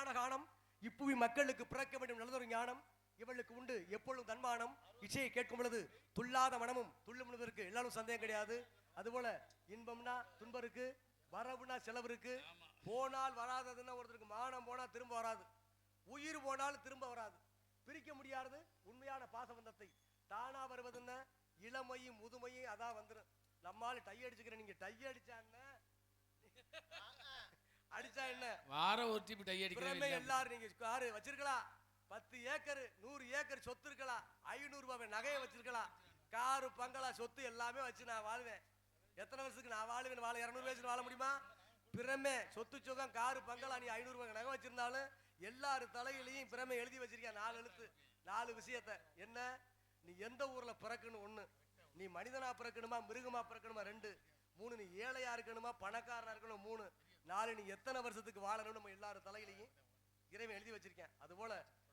அருமையான கானம். இப்புவி மக்களுக்கு பிறக்க வேண்டும் நல்லதொரு ஞானம். இவளுக்கு உண்டு எப்பொழுதும் தன்மானம். இசையை கேட்கும் பொழுது துள்ளாத மனமும் துள்ளும் இருக்கு. எல்லாரும் சந்தேகம் கிடையாது. அதுபோல இன்பம்னா துன்பம் இருக்கு, வரவுனா செலவு இருக்கு. போனால் வராததுன்னா ஒருத்தருக்கு மானம் போனா திரும்ப வராது, உயிர் போனாலும் திரும்ப வராது. பிரிக்க முடியாது உண்மையான பாசபந்தத்தை. தானா வருவதுன்னா இளமையும் முதுமையும் அதான் வந்துடும். நம்மால டை அடிச்சுக்கிறேன், நீங்க டை அடிச்சா என்ன அடிச்சா என்ன வார ஒரு டிப் டை அடிக்கிறேன். எல்லாரும் நீங்க காரு வச்சிருக்கலாம், 10 ஏக்கர் 100 ஏக்கர் சொத்து இருக்கலாம், 500 ரூபாய் நகையை வச்சிருக்கலாம், காரு பங்களா சொத்து எல்லாமே வச்சு நான் வாழ்வேன். எத்தனை வருஷத்துக்கு நான் வாழ்வேன்? வாழ 200 வயசுக்கு வாழ முடியுமா? பிரமே சொத்து சுகம் காரு பங்களா நீ 500 ரூபாய் நகை வச்சிருந்தாலும் எல்லாரு தலையிலையும் பிரமே எழுதி வச்சிருக்கேன் 4 எழுத்து 4 விஷயத்த. என்ன? நீ எந்த ஊர்ல பிறக்கணும் 1, நீ மனிதனா பிறக்கணுமா மிருகமா பிறக்கணுமா 2, 3 நீ ஏழையா இருக்கணுமா பணக்காரனா இருக்கணும் 3, 4 நீ எத்தனை வருஷத்துக்கு வாழணும் நம்ம எல்லாரு தலையிலையும் இறைவன் எழுதி வச்சிருக்கேன். அதுபோல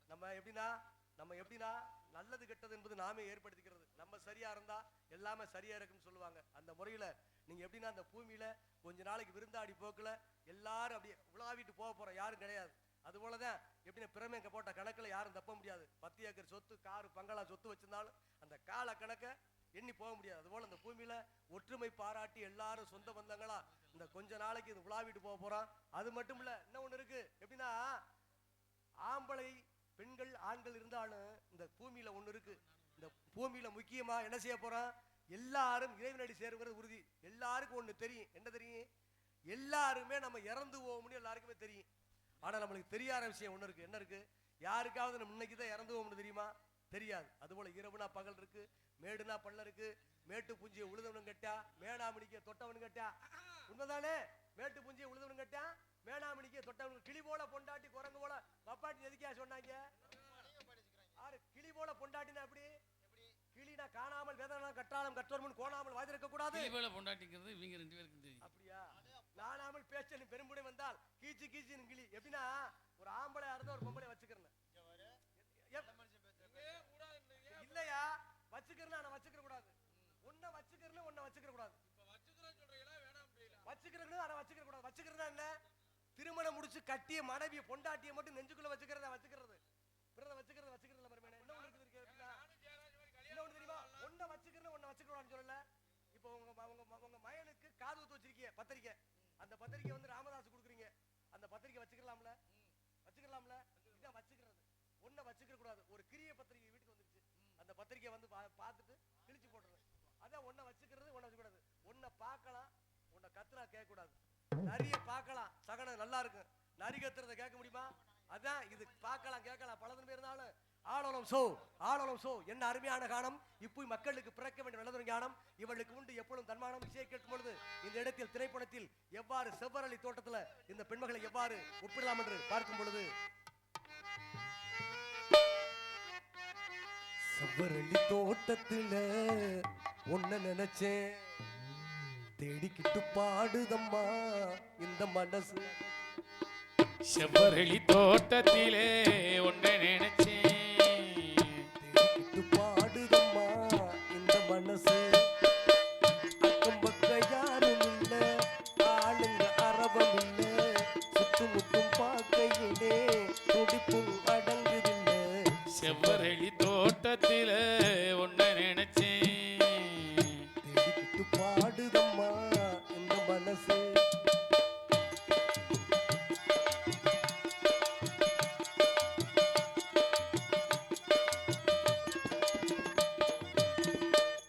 நம்ம எப்படின்னா நல்லது கெட்டது என்பது நாமே ஏற்படுத்திக்கிறது. நம்ம சரியா இருந்தா எல்லாமே சரியா இருக்குன்னு சொல்லுவாங்க. அந்த முறையில நீங்க எப்படின்னா அந்த பூமியில கொஞ்ச நாளைக்கு விருந்தாடி போக்குல எல்லாரும் அப்படியே உலாவிட்டு போறோம், யாரும் கிடையாது. அதுபோலதான் எப்படின்னா பிரமேங்க போட்ட கணக்குல யாரும் தப்ப முடியாது. 10 ஏக்கர் சொத்து காரு பங்களா சொத்து வச்சிருந்தாலும் அந்த கால கணக்க எண்ணி போக முடியாது. அதுபோல இந்த பூமியில ஒற்றுமை பாராட்டி எல்லாரும் சொந்த பந்தங்களா இந்த கொஞ்ச நாளைக்கு இது உலாவிட்டு போறோம். அது மட்டும் இல்ல, இன்னும் ஒண்ணு இருக்கு. எப்படின்னா ஆம்பளை பெண்கள் ஆண்கள் இருந்தாலும் இந்த பூமியில ஒண்ணு இருக்கு. இந்த பூமியில முக்கியமா என்ன செய்ய போறோம்? எல்லாரும் இறைவனடி சேருங்கிறது உறுதி. எல்லாருக்கும் ஒண்ணு தெரியும். என்ன தெரியும்? எல்லாருமே நம்ம இறந்து போவோம்னு எல்லாருக்குமே தெரியும். ஆனா நம்மளுக்கு தெரியாத விஷயம் ஒண்ணு இருக்கு. என்ன இருக்கு? யாருக்காவது நம்ம இன்னைக்குதான் இறந்து போவோம்னு தெரியுமா? தெரியாது. அதுபோல இரவுனா பகல் இருக்கு, மேடுனா பள்ள இருக்கு. மேட்டு புஞ்சிய உழுதவனும் கேட்டா, மேனாமணிக்க தொட்டவனு கேட்டா. உண்மைதானே? மேட்டு புஞ்சிய உழுதவனும் கேட்டா, மேனாமணிக்க தொட்டவனுக்கு. கிளி போல பொண்டாட்டி குரங்கு போல பப்பாட்டி எதுக்கா சொன்னாங்க? கிளி போல பொண்டாட்டினா எப்படி? கிளினா காணாமல் வேதனா கற்றாலும் கற்றோர்முன் கோணாமல் வாய்திருக்க கூடாது. கிளி போல பொண்டாட்டிங்கிறது இவங்க 2 பேருக்கும் தெரியும். அப்படியா? நானாமல் பேச்சனு பெரும்புடை வந்தால் கீச்சு கீச்சின் கிளி. எப்படின்னா ஒரு ஆம்பளை இருந்தா ஒரு பொம்பளை வச்சுக்கிறேன் இல்லையா? வச்சுக்கிறேன் நான் வச்சுக்கிற கூடாது. உன்னை வச்சுக்கிறேன்னு உன்னை வச்சுக்கிற கூடாது. வச்சுக்கிறேன்னு அதை வச்சுக்கிற கூடாது. வச்சுக்கிறதா என்ன? திருமணம் முடிச்சு கட்டிய மனைவியை பொண்டாட்டியை மட்டும் நெஞ்சுக்குள்ள வச்சுக்கிறத வச்சுக்கிறது. பிறத வச்சுக்கிறத வச்சுக்கிறதுல மருமேனே என்ன ஒண்ணு இருக்கு? என்ன ஒண்ணு தெரியுமா? ஒன்ன வச்சுக்கிறேன்னு ஒன்னை வச்சுக்கிறோம்னு சொல்லல. இப்போ உங்க மயனுக்கு காது ஊத்து வச்சிருக்கீங்க பத்திரிக்கை. அந்த பத்திரிக்கை வந்து ராமதாஸ் கொடுக்குறீங்க. அந்த பத்திரிக்கை வச்சுக்கலாம்ல? வச்சுக்கலாம்ல? இதான் வச்சுக்கிறது. ஒன்ன வச்சுக்கிற கூடாது. ஒரு கிரிய பத்திரிக்கை வீட்டுக்கு வந்துருச்சு, அந்த பத்திரிக்கை வந்து பார்த்துட்டு கிழிச்சு போட்டுறது. அதான் ஒன்ன வச்சுக்கிறது. ஒன்ன வச்சுக்கூடாது. ஒன்ன பார்க்கலாம், உன்னை கத்துனா கேட்க கூடாது. நிறைய பார்க்கலாம், சகனம் நல்லா இருக்கு. நரி கத்துறதை கேட்க முடியுமா? அதான் இது பார்க்கலாம் கேட்கலாம். பலதன் பேர் இருந்தாலும் ஆளோலம் சோ என்ன அருமையான கானம். இப்போ மக்களுக்கு பிறக்க வேண்டிய நல்லதொரு ஞானம். இவளுக்கு உண்டு எப்பொழுதும் தன்மானம். இசையை கேட்கும் பொழுது இந்த இடத்தில் திரைப்படத்தில் எவ்வாறு செவ்வரளி தோட்டத்துல இந்த பெண்மகளை எவ்வாறு ஒப்பிடலாம் என்று பார்க்கும் பொழுது, செவ்வரளி தோட்டத்துல ஒன்ன நினைச்சேன், தேடிக்கிட்டு பாடுதம்மா இந்த மனசு. செவ்வரளி தோட்டத்திலே ஒன்ன நினைச்சேன், தேடிக்கிட்டு பாடுதம்மா இந்த மனசு. அக்கம் பக்க யாரும் இல்ல, ஆளுங்க அரபம் இல்ல, சுத்துமுத்தும் பார்க்கையிலே துடிப்பும் அடங்குதில்ல. செவ்வரளி தோட்டத்தில ஒன்ன நினைச்சேன், தேடிக்கிட்டு பாடுதம்மா இந்த மனசு.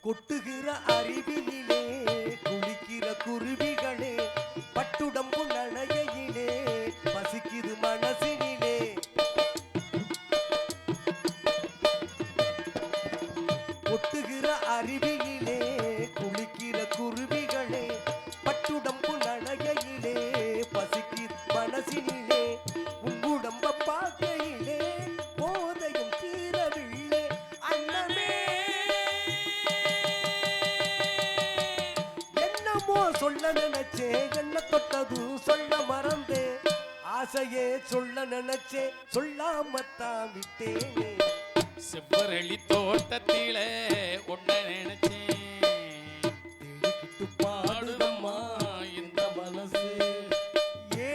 கொட்டுகிற அருவியிலே குளிக்கிற குருவிகளே, பட்டுடம்பு நனையிலே பசிக்குது மனசினிலே. கொட்டுகிற அருவியிலே குளிக்கிற குருவிகளே, பட்டுடம்பு நனையிலே பசிக்குது மனசினிலே. உங்குடம்ப பார்க்கையிலே போதையும் தீரவில்லை அண்ணமே. சொல்ல நினைச்சே என்ன தொட்டது சொல்ல மறந்தே, ஆசையே சொல்ல நினைச்சே சொல்லாமத்தான் விட்டேனே. செவ்வரளி தோட்டத்தில ஒன்ன நினைச்சேன், தேடிக்கிட்டு பாடுதம்மா இந்த மனசு. ஏ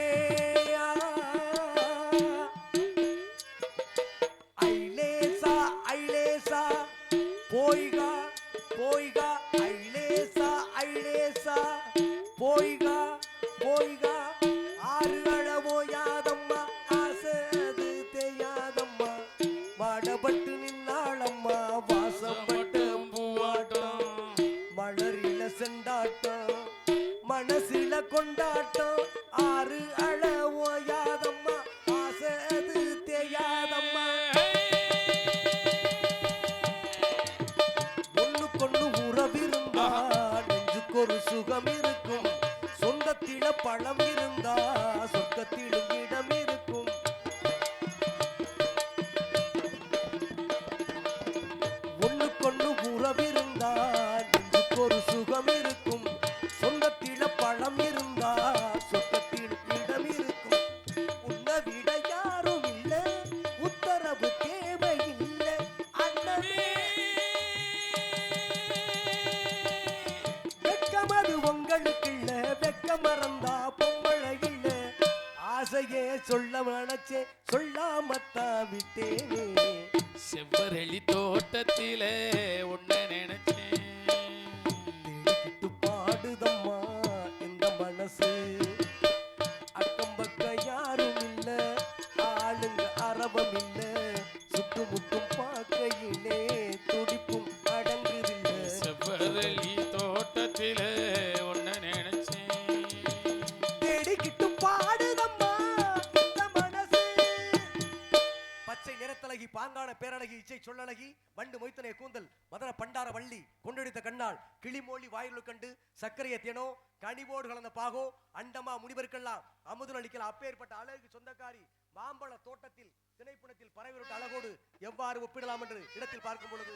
சொல்ல நினைச்சே சொல்லாமத்தான் விட்டேனே. செவ்வரளி தோட்டத்திலே உன்னை நினைச்சேன். தேடிக்கிட்டு பாடுதம்மா இந்த மனசு. அக்கம் பக்கம் யாரும் இல்ல, ஆளுங்க அரவம் இல்ல. சுட்டுமுட்டும் பார்க்கையிலே துடிப்பும் அடங்குதில்ல. செவ்வரளி தோட்டத்திலே உன்னை நினைச்சேன். தேடிக்கிட்டு பாடுதம்மா இந்த மனசு. பச்சை நிறத்தழகி பாங்கான பேரழகி இச்சை சொல்லழகி வண்டு மொய்த்தனை கூந்தல் மதன பண்டார வள்ளி கொண்டெடுத்த கண்ணாள் கிளிமோழி வாயிலு கண்டு சர்க்கரைய தேனோ கனிவோடு கலந்த பாகோ அண்டமா முனிவருக்கெல்லாம் அமுதல் அளிக்கலாம். அப்பேற்பட்ட அழகு சொந்தக்காரி மாம்பழ தோட்டத்தில் திணைப்புணத்தில் பறவைவிட்ட அழகோடு எவ்வாறு ஒப்பிடலாம் என்று இடத்தில் பார்க்கும் பொழுது,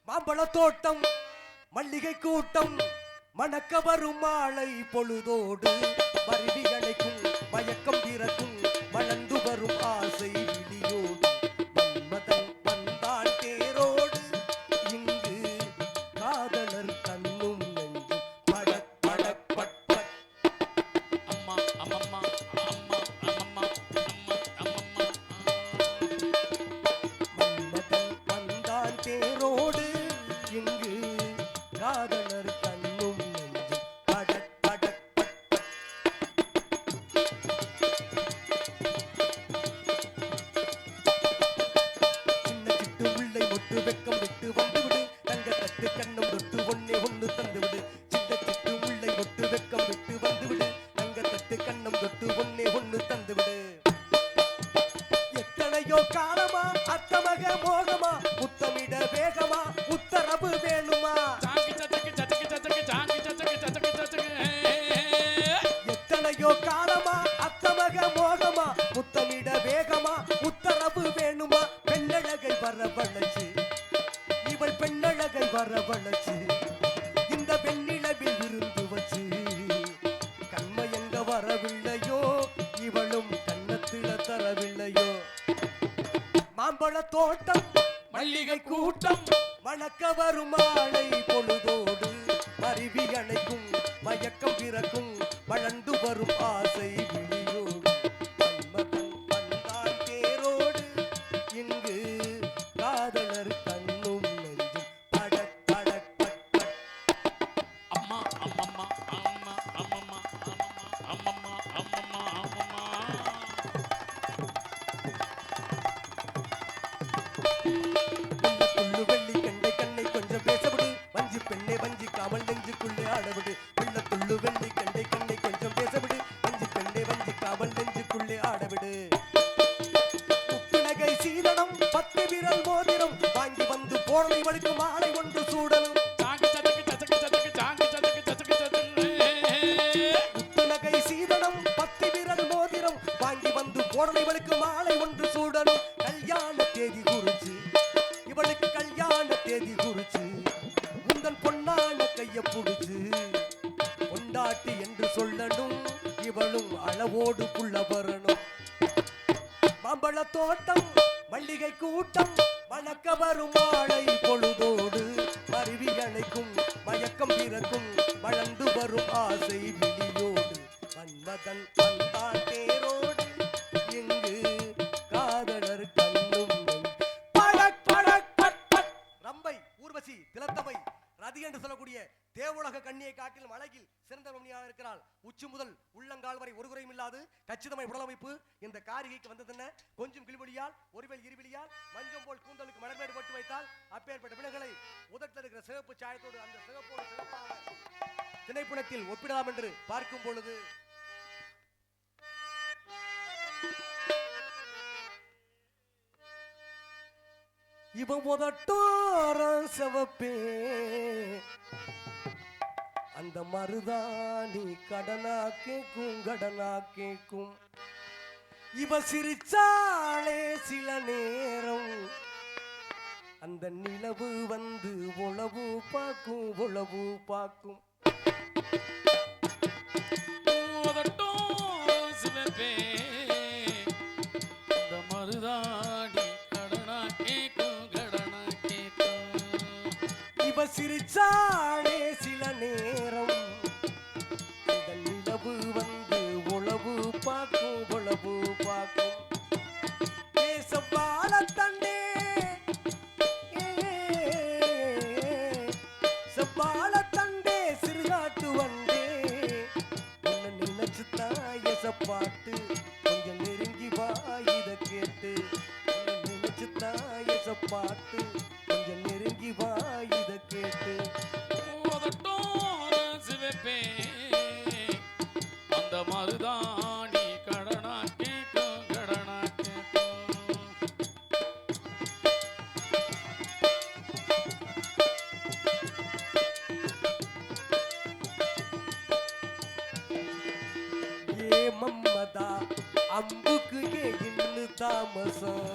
மாம்பழ தோட்டம் மல்லிகை கூட்டம் மணக்க வரும் மாலை பொழுதோடு மருவி அணைக்கும் மயக்கம் பிறக்கும் வளர்ந்து வரும் ஆசை விழியோடு மன்மதன் வந்தான் தேரோடு இங்கு காதலர் கண்ணும் நெஞ்சும் படக் படக் பட் பட். அம்மா அம்மம்மா அம்மா அம்மம்மா அம்மா அம்மம்மா. மன்மதன் வந்தான் தேரோடு இங்கு காதலர் கண்ணும் நெஞ்சும் படக் படக் பட் பட். சின்ன சிட்டு உள்ளை மொட்டு வெக்கம் விட்டு வந்துவிடு தங்க தட்டு கண்ணம் தொட்டு ஒன்னே ஒண்ணு தந்துவிடு. சின்ன சிட்டு உள்ளை மொட்டு வெக்கம் விட்டு வந்துவிடு தங்க தட்டு கண்ணம் தொட்டு ஒன்னே ஒண்ணு தந்துவிடு. எத்தனையோ காலமா அத்தமக மோகமா முத்தமிட வேகமா உத்தரவு வேணுமா. சாங்கி சச்சக்கு சச்சக்கு சச்சக்கு சாங்கி சச்சக்கு சச்சக்கு சச்சக்கு. எத்தனையோ காலமா அத்தமக மோகமா முத்தமிட வேகமா உத்தரவு வேணுமா. பெண்ணழகை வரவழைச்சு இவள் பெண்ணழகை வரவழைச்சு இந்த வெண்ணிலவில் இருந்து வச்சு கண்மயங்க வரவில்லையோ இவளும் கண்ணத்தில தரவில்லையோ. மாம்பழ தோட்டம் மல்லிகை கூட்டம் மணக்க வரும் மாலை பொழுதோடு மருவி அணைக்கும் மயக்கம் பிறக்கும் வளர்ந்து வரும் ஆசை விழியோடு மன்மதன் வந்தான் தேரோடு இங்கு காதலர் கண்ணும் நெஞ்சும் படக் படக் பட் பட். அம்மா அம்மம்மா அம்மா அம்மம்மா அம்மம்மா அம்மம்மா அம்மம்மா. உள்ளுக்குள்ளு வெள்ளி கண்டை கண்ணை கொஞ்சம் பேசவிடு வஞ்சி பெண்ணை வஞ்சி காமல் நெஞ்சுக்குள்ளே ஆடவிடு. உள்ளுக்குள்ளு வெள்ளி கண்டை கண்ணை கொஞ்சம் பேசவிடு வஞ்சி பெண்ணை வஞ்சி காமல் நெஞ்சுக்குள்ளே ஆடவிடு. முத்துநகை சீதனம் 10 விரல் மோதிரம் வாங்கி வந்து போடலை வழுக்கு மாலை ஒன்று சூடணும். சாங்கி சச்சக்கு சச்சக்கு சச்சக்கு சாங்கி சச்சக்கு சச்சக்கு சச்சக்கு. முத்துநகை சீதனம் 10 விரல் மோதிரம் வாங்கி வந்து போடலை வழுக்கு மாலை ஒன்று சூடணும். கல்யாண தேதி குறிச்சு இவளுக்கு கல்யாண தேதி குறிச்சு உந்தன் பொன்னான கைய புடிச்சு பொண்டாட்டி என்று சொல்லணும் இவளும் அளவோடு புள்ள வரணும். மாம்பழ தோட்டம் மல்லிகை கூட்டம் மணக்க வரும் மாலை பொழுதோடு மருவி அணைக்கும் மயக்கம் பிறக்கும் வளர்ந்து வரும் ஆசை விழியோடு மன்மதன் வந்தான் தேரோடு இங்கு காதலர் கண்ணும் நெஞ்சும் படக் படக் பட் பட். ரம்பை ஊர்வசி திலத்தமை ரதி என்று சொல்லக்கூடிய தேவுலக கண்ணியை காட்டிலும் அழகில் சிறந்த ரமணியாக இருக்கிறாள். உச்சி முதல் உள்ளங்கால் வரை ஒரு குறையும் இல்லாது கச்சிதமை உடலமைப்பு இந்த காரிகைக்கு வந்ததென்ன. கொஞ்சம் கிளிவெளியால் ஒருவேல் இருவிழியால் மஞ்சம் போல் கூந்தலுக்கு மலர்மேடு போட்டு வைத்தால் அப்பேற்பட்ட விலகளை உதட்டில் இருக்கிற சிவப்பு சாயத்தோடு அந்த சிவப்போடு சிறப்பாக திணைப்புணத்தில் ஒப்பிடலாம் என்று பார்க்கும் பொழுது, இவன் உதட்டோரம் சிவப்பே அந்த மருதாணி கடனா கேக்கும் கடனா கேக்கும். இவ சிரிச்சாலே சில நேரம் அந்த நிலவு வந்து உளவு பார்க்கும் உளவு பார்க்கும். உதட்டும் சிவப்பே இந்த மருதாணி கடனா கேக்கும் கடனா கேக்கும். இவ சிரிச்சாலே சில நேரம் அந்த நிலவு வந்து உளவு பார்க்கும் பாக்கும் பொழப்பு பாக்கும் ஏசப்பால தண்டே செப்பால தண்டே சிறுகாட்டு வந்தே உன்னை நினைச்சுதான் எசப்பாட்டு கொஞ்சம் நெருங்கி வா இத கேட்டு உன்னை நினைச்சுதான் எசப்பாட்டு கொஞ்சம் நெருங்கி வா இத கேட்டு உதட்டோர சிவப்பேன் அந்த மருதான் நீ கடனா கேட்கும் கடனா கேட்கும் ஏ மம்மதா அம்புக்கு ஏ இன்னு தாமசம்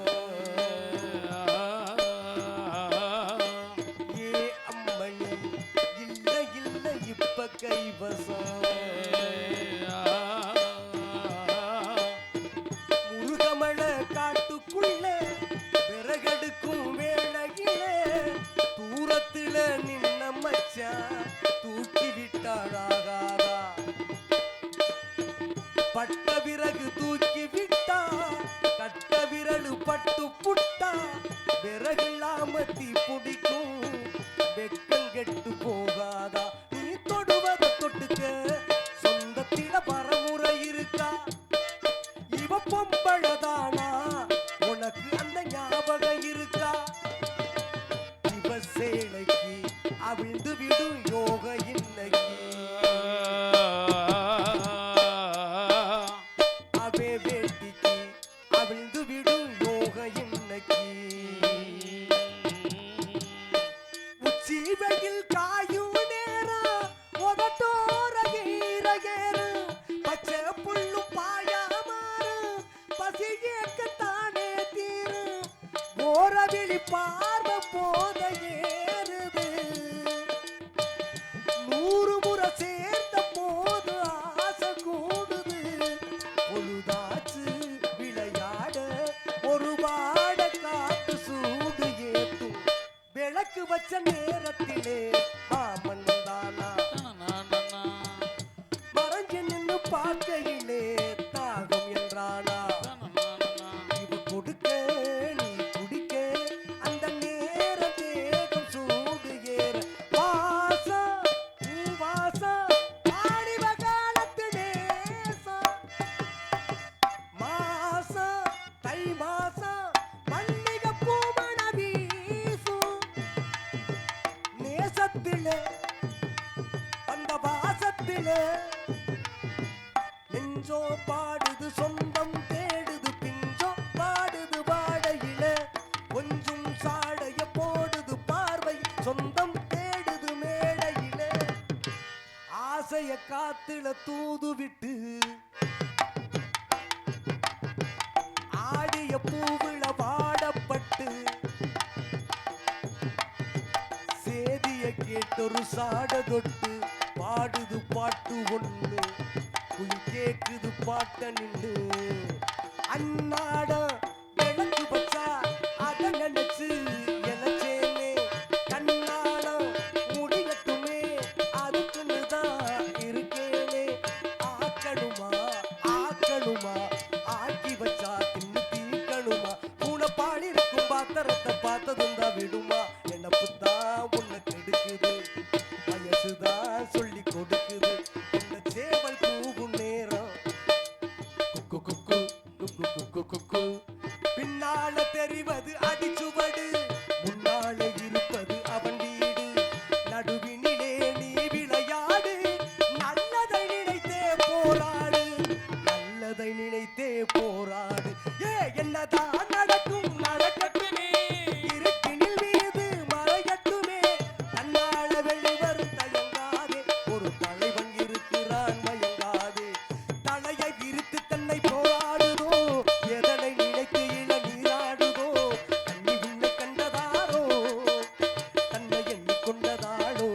ஏ அம்மணி இல்ல இல்ல இப்ப கைவசம் முருகமல காட்டுக்குள்ள விறகெடுக்கும் வேளையிலே தூரத்துல நின்ன மச்சான் தூக்கி விட்டாளாகாதா பட்ட விறகு தூக்கி விட்டா கட்ட விரலு பட்டு புட்டா விறகில்லாம தீ பிடிக்கும் வெக்கம் கெட்டு போகாதா நீ தொடுவத தொட்டுக்க சொந்தத்தில பரமுறை இருக்கா இவ பொம்பளதானா உனக்கு அந்த ஞாபகம் இருக்கா இவ சேலைக்கு அவிழ்ந்து விடும் யோக இன்னைக்கு அவே வேட்டிக்கு அவிழ்ந்து விடும் யோக இன்னைக்கு உச்சி வெயில் காயும் நேரம் உதட்டோர ஈரகேறும் பச்சை புல்லும் பாயாமாறும் பசி ஏக்கத்தானே தீரும் ஓரவிழி பார்வை போத ஏறுது 100 முறை சேர்ந்த போது ஆசை கூடுது பொழுதாச்சு விளையாட ஒரு வாட காத்து சூடு ஏத்தும் விளக்கு வச்ச நேரத்திலே மாமன் வந்தானா மறைஞ்சு நின்னு பார்க்கையிலே தாகம் என்றானா இவ கொடுக்க நீ குடிக்க அந்த நேர தேகம் சூடு ஏற வாசம் வாசம் ஆடிவ காலத்து நேசம் மாசம் தை மாசம் மல்லிகை பூமண வீசும் நேசத்திலே அந்த வாசத்திலே நெஞ்சோ பாடுது சொந்தம் தேடுது பிஞ்சோ பாடுது வாடையில கொஞ்சம் சாடைய போடுது பார்வை சொந்தம் தேடுது மேடையில ஆசைய காத்துல தூது விட்டு ஆடிய பூவில வாடப்பட்டு சேதிய கேட்டொரு சாட தொட்டு பாடுது பாட்டு ஒண்ணு குயில் கேக்குது பாட்ட நின்று அன்னாட விளக்கு வச்சா அத நினைச்சு எனச்சேனே கண்ணாடம் முடியட்டுமே அதுக்குன்னுதான் இருக்கேனே ஆக்கணுமா ஆக்கணுமா ஆக்கி வச்சா தின்னு தீக்கணுமா பூனைப்பால் இருக்கும் பாத்திரத்தை பார்த்ததுந்தா விடுமா நினப்புதான் உன்னை கெடுக்குது வயசுதான் சொல்லி கொடுக்குது இந்த சேவல் கூவும் நேரம் குக்கு குக்கு குக்கு குக்கு குக்கு பின்னால தெரிவது அடிச்சுவடு முன்னால இருப்பது அவன் வீடு நடுவினிலே நீ விளையாடு நல்லதை நினைத்தே போராடு நல்லதை நினைத்தே போராடு ஏ என்னதான் நடக்கும் நடக்கட்டுமே இருட்டினில் மீது மறையட்டுமே தன்னால வெளிவரும் தயங்காதே ஒரு தலைவன் இருக்கிறான் மயங்காதே தலையை விரித்து தன்னை போராடுதோ எதனை நினைத்து இள நீராடுதோ தண்ணி உன்னை கண்டதாரோ தன்னை எண்ணிக்கொண்டதாளோ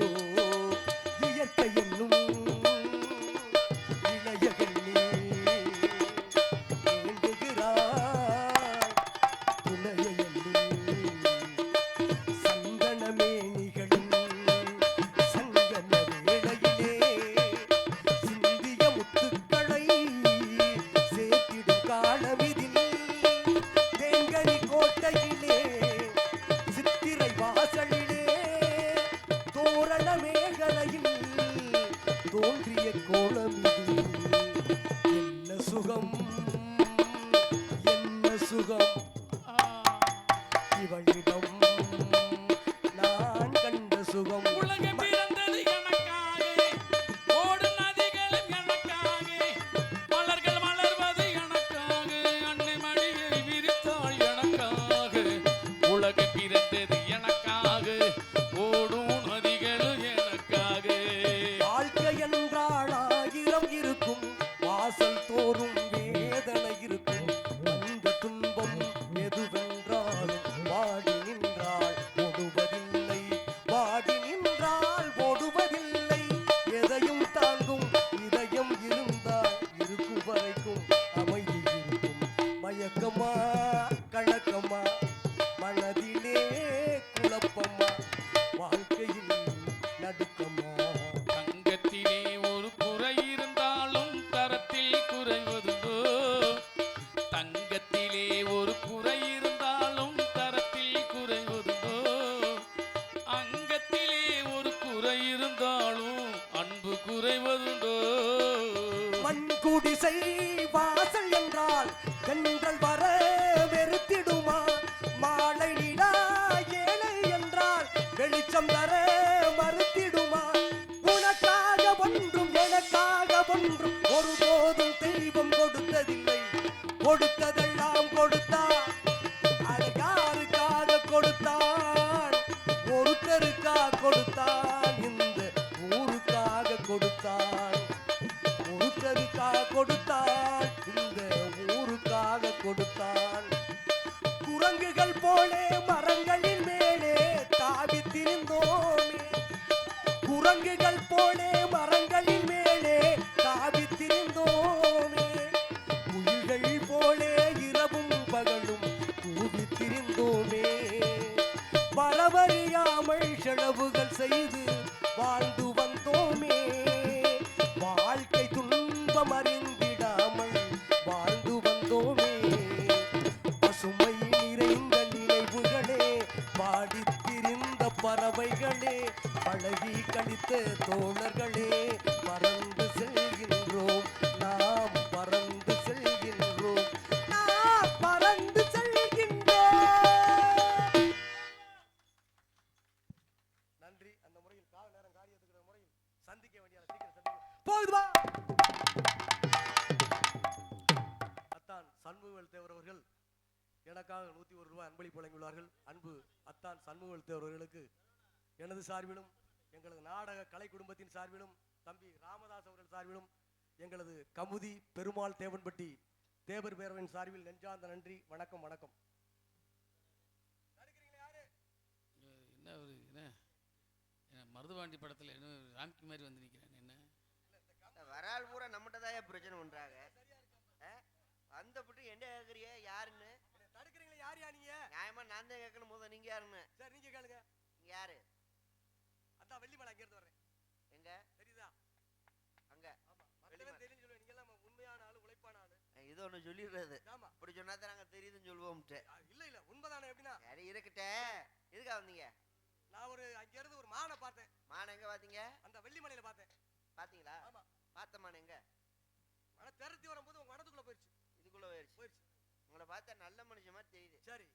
இயற்கை என்னும் இளைய கண்ணி வேண்டுகிறாய் துணையை தென்றல் வர வெறுத்திடுமா மாலை நிலா ஏழை என்றால் வெளிச்சம் தர மறுத்திடுமா உனக்காக ஒன்றும் எனக்காக ஒன்றும் ஒருபோதும் தெய்வம் கொடுத்ததில்லை கொடுத்ததெல்லாம் கொடுத்தான் அது யாருக்காக கொடுத்தான் ஒருத்தருக்காக கொடுத்தான் இந்த ஊருக்காக கொடுத்தான் ஒருத்தருக்காக கொடுத்தான் இந்த ஊருக்காக கொடுத்தான் குரங்குகள் போலே மரங்களின் மேலே தாவி திரிந்தோமே குரங்குகள் போலே மரங்களின் மேலே தாவி திரிந்தோமே குயில்கள் போலே இரவும் பகலும் கூவி திரிந்தோமே வரவறியாமல் செலவுகள் செய்து வாழ்ந்து வந்தோமே வாழ்க்கை துன்பம் அறிந்திடாமல் வாழ்ந்து வந்தோமே பசுமை நிறைந்த நினைவுகளே பாடித் திரிந்த பறவைகளே பழகி கழித்த தோழர்களே பறந்து செல்கின்றோம் நாம் பறந்து செல்கின்றோம் நாம் பறந்து செல்கின்றோம். நன்றி. அந்த முறையில் கால நேரம் காரியத்துக்கிற முறையில் சந்திக்க வேண்டிய சீக்கிரம் சந்திக்க போகுதுமா. அத்தான் சண்முகவேல் தேவர் அவர்கள் எனக்காக 101 ரூபாய் அன்பளிப்பு வழங்கியுள்ளார்கள். அன்பு அத்தான் சண்முகவேல் தேவர் அவர்களுக்கு எனது சார்பிலும் எங்களது நாடக கலை குடும்பத்தின் சார்பிலும் தம்பி ராமதாஸ் அவர்கள் சார்பிலும் எங்களது கமுதி பெருமாள் தேவன்பட்டி தேவர் பேரவையின் சார்பில் நெஞ்சார்ந்த நன்றி. வணக்கம் வணக்கம். என்ன ஒரு என்ன மருதுபாண்டி படத்தில் என்ன ராம்கி மாதிரி வந்து நிற்கிறேன். என்ன வரால் பூரா நம்மகிட்டதான் பிரச்சனை பண்றாங்க. வந்தப்பட்டு என்ன கேட்கறிய யாருன்னு தடுக்கிறீங்களா? யார் யா நீங்க? நியாயமா நான் தான் கேட்கணும். போதும் நீங்க யாருன்னு. சரி நீங்க கேளுங்க. நீங்க யாரு? அதான் வெள்ளிமலை அங்க இருந்து வரேன். எங்க தெரியுதா? அங்க. ஆமா. மக்களே தெரியும் சொல்லுவேன். நீங்க எல்லாம் உண்மையான ஆளு, உழைப்பான ஆளு. இது ஒண்ணு சொல்லிடுறது. ஆமா. அப்படி சொன்னா தான் நாங்க தெரியுதுன்னு சொல்லுவோம். இல்ல இல்ல உண்மைதானே? எப்படின்னா சரி இருக்கட்டே. எதுக்கா வந்தீங்க? நான் ஒரு அங்க இருந்து ஒரு மானை பார்த்தேன். மானை எங்க பாத்தீங்க? அந்த வெள்ளிமலையில பார்த்தேன். பாத்தீங்களா? ஆமா. பார்த்த மானை எங்க? மன திரட்டி வரும்போது உங்க மனதுக்குள்ள போயிருச்சு. இதுக்குள்ள போயிருச்சு. உங்களை பார்த்தா நல்ல மனுஷன் மாதிரி தெரியுது. சரி.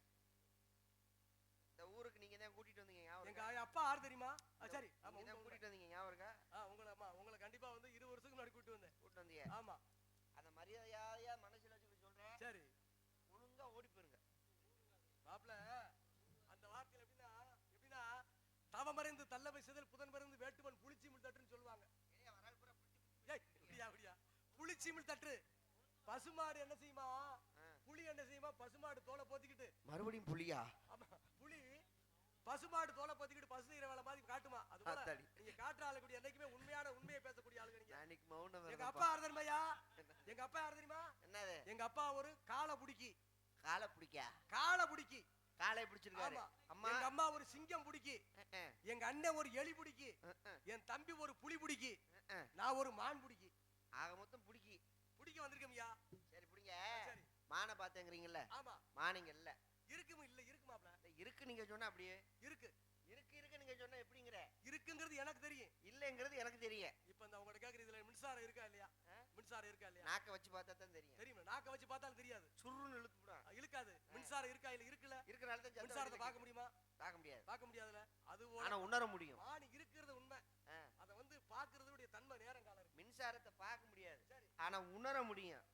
இந்த ஊருக்கு நீங்க தான் கூட்டிட்டு வந்தீங்க ஞாபகம்? எங்க அப்பா ஆறு தெரியுமா? சரி. ஆமா. நீங்க தான் கூட்டிட்டு வந்தீங்க ஞாபகம் இருக்கா? உங்களை கண்டிப்பா வந்து 20 வருஷத்துக்கு முன்னாடி கூட்டிட்டு வந்தேன். கூட்டிட்டு வந்தீங்க. ஆமா. அந்த மரியாதையா மனசுல வச்சு சொல்றேன். சரி. ஒழுங்கா ஓடி போயிருங்க. மாப்ள அந்த வார்த்தையில எப்படின்னா தவமறைந்து தள்ளவை சிதல் புதன் மறைந்து வேட்டுவன் புளிச்சிமிழ் தட்டுன்னு சொல்லுவாங்க. அப்படியா புளிச்சிமிழ் தட்டு. பசுமாடு என்ன செய்யுமா? புலி என்ன செய்யுமா? பசுமாடு தோலை போத்திக்கிட்டு மறுபடியும் புலியா? ஆமா. புலி பசுமாடு தோலை போத்திக்கிட்டு பசு செய்யற வேலை மாதிரி காட்டுமா? அது போல நீங்க காட்டுற ஆளு கூடிய என்னைக்குமே உண்மையை பேசக்கூடிய ஆளுங்க நீங்க. அன்னைக்கு மௌனம். எங்க அப்பா யார் தெரியுமாயா? எங்க அப்பா யார் தெரியுமா? என்னது? எங்க அப்பா ஒரு காளை புடிக்கி. காலை பிடிக்கா? காளை புடிக்கி. காலை பிடிச்சிருக்காரு. அம்மா. எங்க அம்மா ஒரு சிங்கம் புடிக்கி. எங்க அண்ணன் ஒரு எலி புடிக்கி. என் தம்பி ஒரு புலி புடிக்கி. நான் ஒரு மான் புடிக்கி. ஆக மொத்தம் புடிக்கி வந்திருக்கேன்யா. சரி புடிங்க. மானை பாத்தேங்கறீங்கல்ல? ஆமா. மானிங்க இல்ல. இருக்குமாப்ல? இருக்கு நீங்க சொன்னா அப்படியே இருக்கு. நீங்க சொன்னா எப்படிங்கற? இருக்குங்கிறது எனக்கு தெரியும். இல்லங்கிறது எனக்கு தெரியும். இப்போ இந்த உங்ககிட்ட கேக்குற இதுல மின்சாரம் இருக்கா இல்லையா? மின்சாரம் இருக்கா இல்லையா? நாக்க வச்சு பார்த்தா தான் தெரியும். தெரியும். நாக்க வச்சு பார்த்தாலும் தெரியாது. சுருன்னு இழுத்துடா. இழுக்காது. மின்சாரம் இருக்கா இல்ல இருக்குல? இருக்கனால தான் மின்சாரத்தை பார்க்க முடியுமா? பார்க்க முடியாதுல. அது ஆனா உணர முடியும். மானி இருக்கிறது உண்மை. அத வந்து பார்க்கிறதுடைய தன்மை நேரம் காலம் இருக்கு. மின்சாரத்தை பார்க்க முடியாது. ஆனா உணர முடியும்.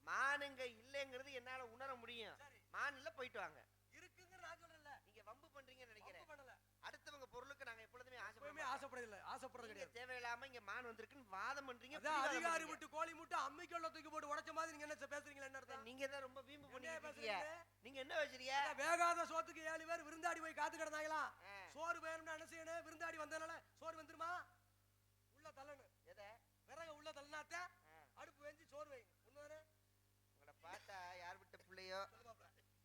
மானுங்க இல்லங்கிறது என்னால உணர முடியும். மான்ல போயிட்டு வாங்க. இருக்குங்க நான் சொல்றேன்ல. நீங்க வம்பு பண்றீங்கன்னு நினைக்கிறேன். வம்பு பண்ணல. அடுத்தவங்க பொருளுக்கு நாங்க எப்பொழுதுமே ஆசைப்படறது கிடையாது. தேவையில்லாம இங்க மான் வந்திருக்குன்னு வாதம் பண்றீங்க. அதிகாரி விட்டு கோழி முட்டை அம்மிக்கல்ல தூக்கி போட்டு உடைச்ச மாதிரி நீங்க என்ன பேசுறீங்களா? என்ன அர்த்தம்? நீங்க தான் ரொம்ப வீம்பு பண்ணிட்டீங்க. நீங்க என்ன வச்சிருக்கீங்க? வேகாத சோத்துக்கு 7 பேர் விருந்தாடி போய் காத்து கிடந்தாங்களா? சோறு வேணும்னா என்ன செய்யணும்? விருந்தாடி வந்தனால சோறு வந்துருமா? உள்ள தள்ளணும். எதை? விறகு உள்ள தள்ளனாத்த அடுப்பு வெஞ்சி சோறு வைங்க. உண்மைதானே? உங்களை பார்த்தா யார் விட்ட பிள்ளையோ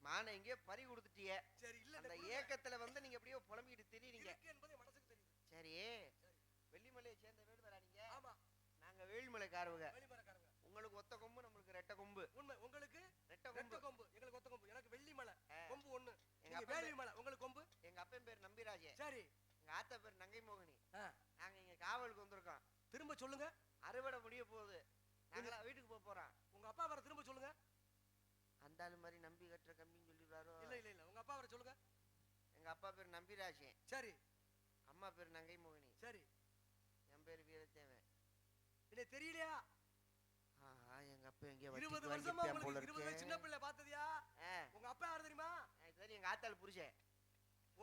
மானை எங்கேயோ பறி கொடுத்துட்டீங்க. சரி. இல்ல அந்த ஏக்கத்துல வந்து நீங்க எப்படியோ புலம்பிட்டு தெரியுறீங்க என்பது மனசுக்கு தெரியுது. சரி. வெள்ளிமலையை சேர்ந்த வேடுவரா நீங்க? ஆமா. நாங்க வேள்மலைக்காரவங்க. வேள்மலைக்காரவங்க. உங்களுக்கு ஒத்த கொம்பு, நம்மளுக்கு ரெட்டை கொம்பு. உண்மை. உங்களுக்கு ரெட்டை கொம்பு, எங்களுக்கு ஒத்த கொம்பு. எனக்கு வெள்ளிமலை கொம்பு ஒண்ணு. எங்க வேள்மலை உங்களுக்கு கொம்பு. எங்க அப்பன் பேர் நம்பிராஜே. சரி. எங்க ஆத்தா பேர் நங்கை மோகினி. நாங்க இங்க காவலுக்கு வந்திருக்கோம். திரும்ப சொல்லுங்க. அறுவடை முடிய போகுது. நாங்களா வீட்டுக்கு போறோம். உங்க அப்பா வர திரும்ப சொல்லுங்க. அந்த அப்பா பேர் நம்பிராஜன். சரி. அம்மா பேர் நங்கை மோகினி. சரி. என் பேர் வீரத்தேவன். இல்ல தெரியலையா? எங்க அப்பா எங்க 20 வருஷமா உங்களுக்கு 20 வயசு சின்ன பிள்ளை பார்த்ததியா? உங்க அப்பா யாரு தெரியுமா? சரி, எங்க ஆத்தாள் புருஷன்.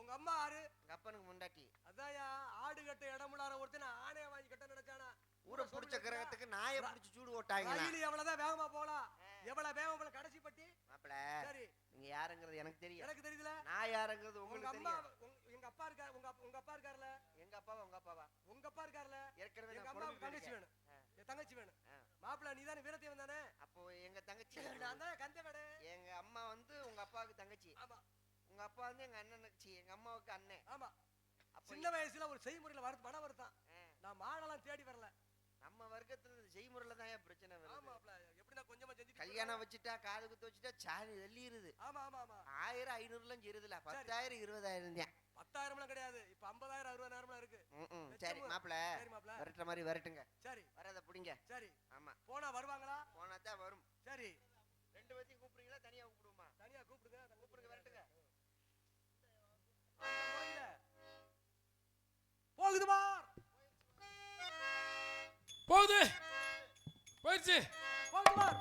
உங்க அம்மா யாரு? எங்க அப்பனுக்கு முண்டாட்டி. அதான்யா ஆடு கட்ட இடமுலார ஒருத்தன் ஆணைய வாங்கி கட்ட நினைச்சானா? ஊரை புடிச்ச கிரகத்துக்கு நாயை பிடிச்சு சூடு ஓட்டாங்க. ரயில் எவ்வளவுதான் வேகமா போலாம், எவ்வளவு வேகமா போல கடைசி பட்டி. மாப்பிள, சரி, நீங்க யாருங்கிறது எனக்கு தெரியும். எனக்கு தெரியல. நான் யாருங்கிறது உங்களுக்கு தெரியும். எங்க அப்பா இருக்காரு, உங்க அப்பா இருக்காருல. எங்க அப்பாவா? உங்க அப்பாவா? உங்க அப்பா இருக்காருல. ஏற்கனவே எங்க நான் அம்மாவுக்கு பொழுது தங்கச்சி வேணும். என் தங்கச்சி வேணும். மாப்பிள நீ தானே வீரத்தேவன் தானே? அப்போ எங்க தங்கச்சி நான் தான் கந்தவேட. எங்க அம்மா வந்து உங்க அப்பாவுக்கு தங்கச்சி. ஆமா. உங்க அப்பா வந்து எங்க அண்ணனுக்கு, எங்க அம்மாவுக்கு அண்ணன். ஆமா. சின்ன வயசுல ஒரு செய்முறையில மன வருத்தான். நான் மானெல்லாம் தேடி வரல. நம்ம வர்க்கத்துல செய்முறையில தான் பிரச்சனை வருது. ஆமா மாப்பிள, எப்படினா கொஞ்சமா செஞ்சுட்டு கல்யாணம் வச்சுட்டா காது குத்து வச்சுட்டா சாணி தள்ளிருது. ஆமா ஆமா ஆமா. 1000 500லாம் ஜெருதுல. 10,000 20,000 தான். 10,000லாம் கிடையாது. இப்ப 50,000 60,000 இருக்கு. சரி மாப்பிள, சரி மாப்பிள, வரட்ட மாதிரி வரட்டுங்க. சரி, வரத புடிங்க. சரி. ஆமா. போனா வருவாங்களா? போனா தான் வரும். சரி. ரெண்டு பேத்தையும் கூப்பிடுறீங்களா தனியா கூப்பிடுமா? தனியா கூப்பிடுங்க. கூப்பிடுங்க, வரட்டுங்க. போகுது பார். போகுது. போயிடுச்சு. போகுது பார்.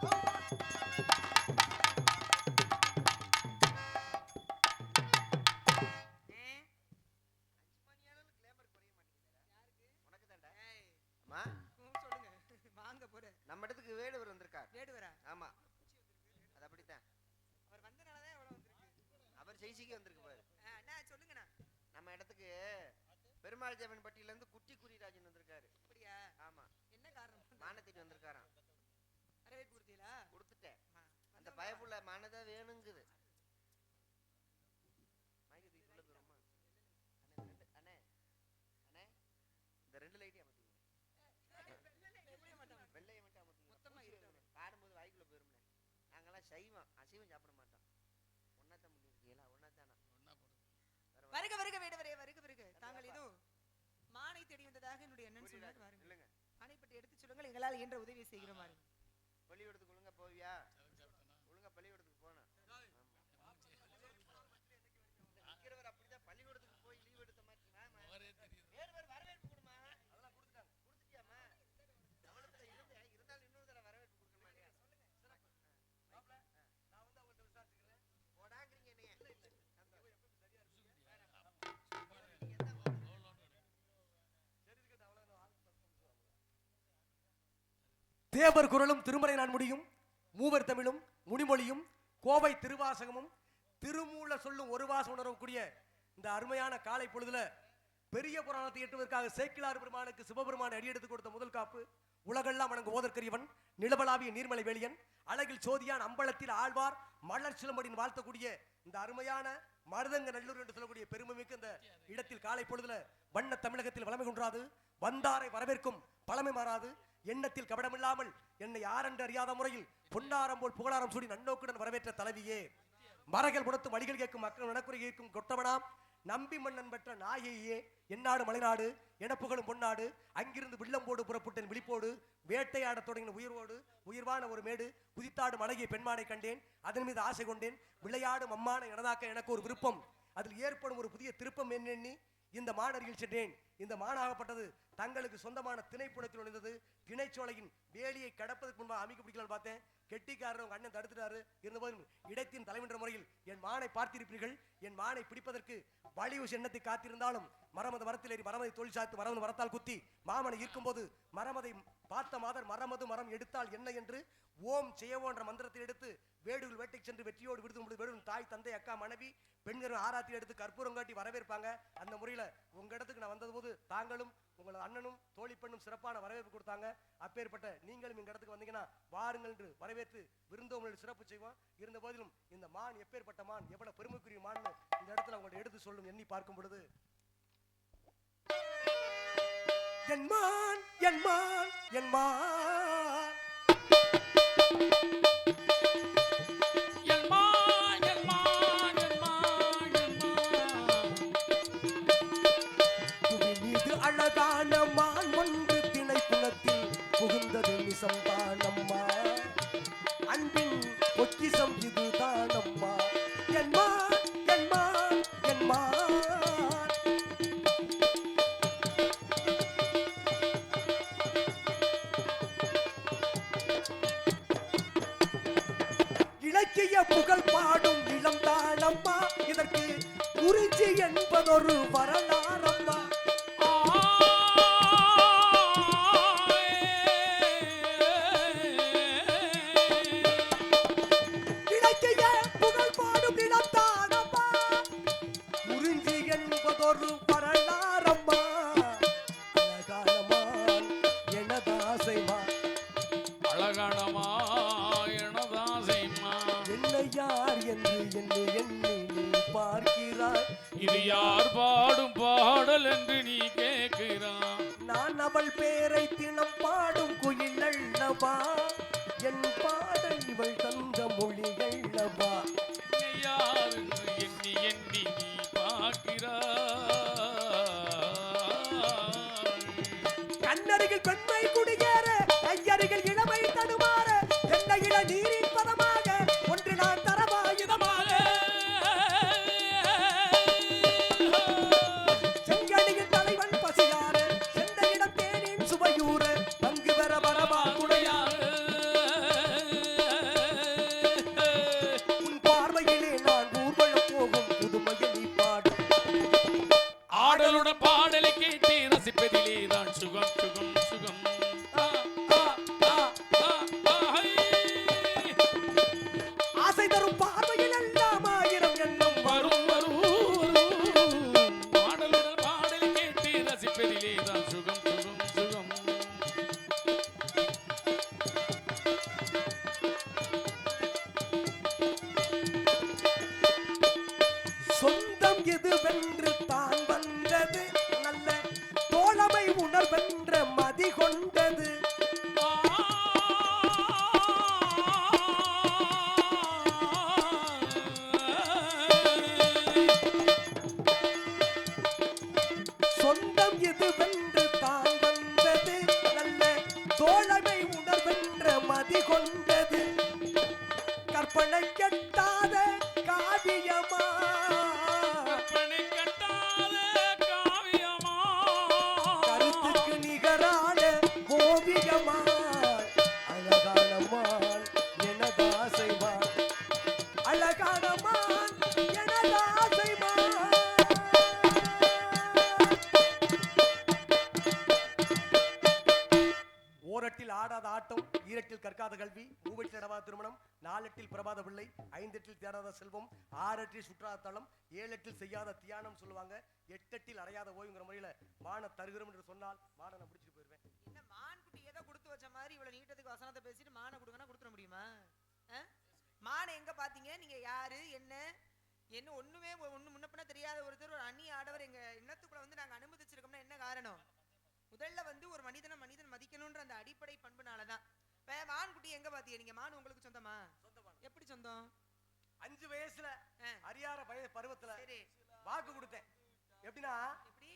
நம்ம இடத்துக்கு வேடுவர் வந்திருக்கார். வேடுவரா? ஆமா, அது அப்படித்தான். அவர் வந்தனாலதான் எவ்வளவு வந்திருக்கு. அவர் செய்திக்கு வந்திருக்கு பாரு. அண்ணா சொல்லுங்கண்ணா. நம்ம இடத்துக்கு பெருமாள் தேவன் பட்டியில இருந்து குட்டி குறிராஜன் வந்திருக்காரு. அப்படியா? ஆமா. என்ன காரணம்? மானத்திட்டு வந்திருக்காராம். வரவேற்பு கொடுத்தீங்களா? கொடுத்துட்டேன். அந்த பயப்புள்ள மானதா வேணுங்குது. அண்ணே அண்ணே, இந்த ரெண்டு லைட்டையும் அமர்த்துங்க. வெள்ளையை மட்டும் அமர்த்துங்க. மொத்தமா இருக்கு. பாடும்போது வாய்க்குள்ள போயிரும்ல. நாங்கெல்லாம் சைவம், அசைவம் சாப்பிட மாட்டோம். ஒன்னாத்தான் முடியிருக்கீங்களா? ஒன்னாத்தானா? வருக வருக வேடுவரே, வருக வருக. தாங்கள் ஏதோ மானை தேடி வந்ததாக என்னுடைய அண்ணன் சொன்னார். வாருங்க. இல்லங்க, மானை பற்றி எடுத்து சொல்லுங்கள், எங்களால் என்ற உதவி செய்கிறோம். வாருங்க. பள்ளிக்கூடத்துக்கு ஒழுங்கா போவியா? ஒழுங்கா பள்ளிக்கூடத்துக்கு போனா நிக்கிறவர் அப்படிதான் பள்ளிக்கூடத்துக்கு போய் லீவ் எடுத்த மாதிரி. வேடுவர் வரவேற்பு கொடுமா. அதெல்லாம் கொடுத்துட்டாங்க. கொடுத்துட்டியாமா? கவனத்துல இருந்தாலும் இன்னொரு தடவை வரவேற்பு கொடுக்கணுமா இல்லையா? மாப்ள, நான் வந்து அவங்கள்ட்ட விசாரிச்சுக்கிறேன். போடாங்கிறீங்க என்னைய. தேவர் குரலும் திருமறை நான்முடியும் மூவர் தமிழும் முனிமொழியும் கோவை திருவாசகமும் திருமூல சொல்லும் ஒரு வாசம் உணரக்கூடிய இந்த அருமையான காலை பொழுதுல பெரிய புராணத்தை எட்டுவதற்காக சேக்கிலார் பெருமானுக்கு சிவபெருமான் அடியெடுத்து கொடுத்த முதல் காப்பு. உலகெல்லாம் வணங்கு ஓதற்கரியவன் நிலவலாவிய நீர்மலை வேலியன் அழகில் சோதியான் அம்பலத்தில் ஆழ்வார் மலர் சிலம்படின் வாழ்த்தக்கூடிய இந்த அருமையான மருதங்க நல்லூர் என்று சொல்லக்கூடிய பெருமைமிக்க இந்த இடத்தில் காலை பொழுதுல வண்ண தமிழகத்தில் வளமை குன்றாது வந்தாரை வரவேற்கும் பழமை மாறாது எண்ணத்தில் கபடமில்லாமல் என்னை யாரென்று அறியாத முறையில் பொன்னாரம் போல் புகழாரம் சூடி நன்னோக்குடன் வரவேற்ற தலைவியே, மரகள் புடத்தும் அடிகள் கேட்கும் மக்கள் நனக்குறை கேட்கும் கொட்டவனாம் நம்பி மன்னன் பெற்ற நாயையே, என்னாடு மலைநாடு எனப்புகளும் பொன்னாடு அங்கிருந்து வில்லம்போடு புறப்பட்டேன் விழிப்போடு வேட்டையாட தொடங்கின உயிரோடு உயிர்வான ஒரு மேடு குதித்தாடும் அழகிய பெண்மானை கண்டேன், அதன் மீது ஆசை கொண்டேன், விளையாடும் அம்மான எனதாக்க எனக்கு ஒரு விருப்பம், அதில் ஏற்படும் ஒரு புதிய திருப்பம் எண்ணி இந்த மானருகில் சென்றேன். இந்த மானாகப்பட்டது தங்களுக்கு சொந்தமான திணைப்புணத்தில் நுழைந்தது. திணைச்சோலையின் வேலியை கடப்பதற்கு முன்பாக அமைக்க பிடிக்கலான்னு பார்த்தேன். கெட்டிக்காரர் உங்க அண்ணன் தடுத்துட்டாரு. இருந்தபோதும் இடத்தின் தலைவன்ற முறையில் என் மானை பார்த்திருப்பீர்கள். என் மானை பிடிப்பதற்கு வலிவு எண்ணத்தை காத்திருந்தாலும் மரமது மரத்தில் ஏறி மரமதை தோல் சாய்த்து மரமது மரத்தால் குத்தி மாமனை ஈர்க்கும் போது மரமதை பார்த்த மாதர் மரமது மரம் எடுத்தால் என்ன என்று ஓம் செய்யவோன்ற மந்திரத்தை எடுத்து வேடுகள் வேட்டைக்கு சென்று வெற்றியோடு விடுத்தும் வேடுவின் தாய் தந்தை அக்கா மனைவி பெண்கள் ஆராத்தி எடுத்து கற்பூரம் காட்டி வரவேற்பாங்க. அந்த முறையில உங்க இடத்துக்கு நான் வந்தது போது தாங்களும் உங்களது அண்ணனும் தோழி பெண்ணும் சிறப்பான வரவேற்பு கொடுத்தாங்க. அப்பேற்பட்ட நீங்களும் எங்க இடத்துக்கு வந்தீங்கன்னா வாருங்கள் என்று வரவேற்று விருந்தோம்பல் சிறப்பு செய்வோம். இருந்த போதிலும் இந்த மான் எப்பேற்பட்ட மான், எவ்வளவு பெருமைக்குரிய மான் இந்த இடத்துல உங்கள்ட்ட எடுத்து சொல்லும் எண்ணி பார்க்கும் பொழுது என் மான் என் மான் என் மான் அழகான மான் ஒன்று திணை குலத்தில் புகுந்தது நிசம்தானம்மா, அன்பின் பொக்கிசம் இதுதானம்மா, என் மான் என் மான் என் மான் புகழ் பாடும் இளம் தாளம்மா இதற்கு குறிச்சி என்பதொரு வரலாறம்மா இலக்கிய புகழ் பாடும் இளம் தாளம்மா குறிஞ்சி என்பதொரு வரலாறம்மா அழகானமான் எனதாசைமா அழகானமா எனதாசைமா என்னை யார் என்று எண்ணி எண்ணி நீ பார்க்கிறாய் இது யார் பாடும் பாடல் என்று நீ கேட்கிறான் நான் அவள் பேரை தினம் பாடும் குயில் அல்லவா என் பாடல் இவள் தந்த மொழி அல்லவா என்னை யார் என்று எண்ணி எண்ணி நீ பார்க்கிறாய் கண்ணருகில் பெண்மை குடியேற கையருகில் இளமை தடுமாற தென்னை இள நீரின் பதமாக ஒன்று நான் தரவாயுதமாக செங்கடியின் தலைவன் பசியார செந்தையிடம் தேனின் சுவையூர பங்கு பெற வரவா துணையார் உன் பார்வையிலே நான் ஊர்வலம் போகும் புதுமையை நீ பாடும் ஆடலுடன் பாடலை கேட்டு ரசிப்பதிலே தான் சுகம் சுகம் சுகம் ஆசை தரும் பார்வையில் எல்லாம் ஆயிரம் எண்ணம் வரும் வரும் ஆடலுடன் பாடலை கேட்டு ரசிப்பதிலே தான் சுகம் சுகம் சுகம் சொந்தம் எதுவென்று தான் வந்தது நல்ல தோழமை உணர்வென்ற மதி கொண்டது சொந்தம் எதுவென்று தான் வந்தது நல்ல தோழமை உணர்வென்ற மதி கொண்டது கற்பனை கெட்டாத காவியமா கற்பனை கட்டாத காவியமா கருத்துக்கு நிகரான ஓவியமா அழகானமான் எனதாசைமான் அழகானமான் எனதாசைமான் ஓரட்டில் ஆடாத ஆட்டம் ஈரட்டில் கற்காத கல்வி மூவெட்டில் நடவாத திருமணம் நாலெட்டில் பிரபாத பிள்ளை ஐந்தெட்டில் தேடாத செல்வம் ஆறெட்டில் சுற்றாத தளம் ஏழெட்டில் செய்யாத தியானம் சொல்லுவாங்க எட்டெட்டில் அடையாத ஓய்வுங்கிற முறையில மான தருகிறோம் என்று சொன்னால் மாடனை பிடிச்சிட்டு போயிருவேன் என்ன மான் குட்டி ஏதோ கொடுத்து வச்ச மாதிரி இவ்வளவு நீட்டத்துக்கு வசனத்தை பேசிட்டு மானை கொடுங்கன்னா கொடுத்துட முடியுமா? மானை எங்க பாத்தீங்க? நீங்க யாரு என்ன என்ன ஒண்ணுமே ஒண்ணு முன்னப்பின தெரியாத ஒருத்தர் ஒரு அந்நிய ஆடவர் எங்க எண்ணத்துக்குள்ள வந்து நாங்க அனுமதிச்சிருக்கோம்னா என்ன காரணம்? முதல்ல வந்து ஒரு மனிதனை மனிதன் மதிக்கணும்ன்ற அந்த அடிப்படை பண்புனாலதான். இப்ப மான் குட்டி எங்க பாத்தீங்க நீங்க? மான் உங்களுக்கு சொந்தமா? எப்படி சொந்தம்? 5 வயசுல அரியார பருவத்துல சரி வாக்கு கொடுத்தேன். எப்படின்னா எப்படி?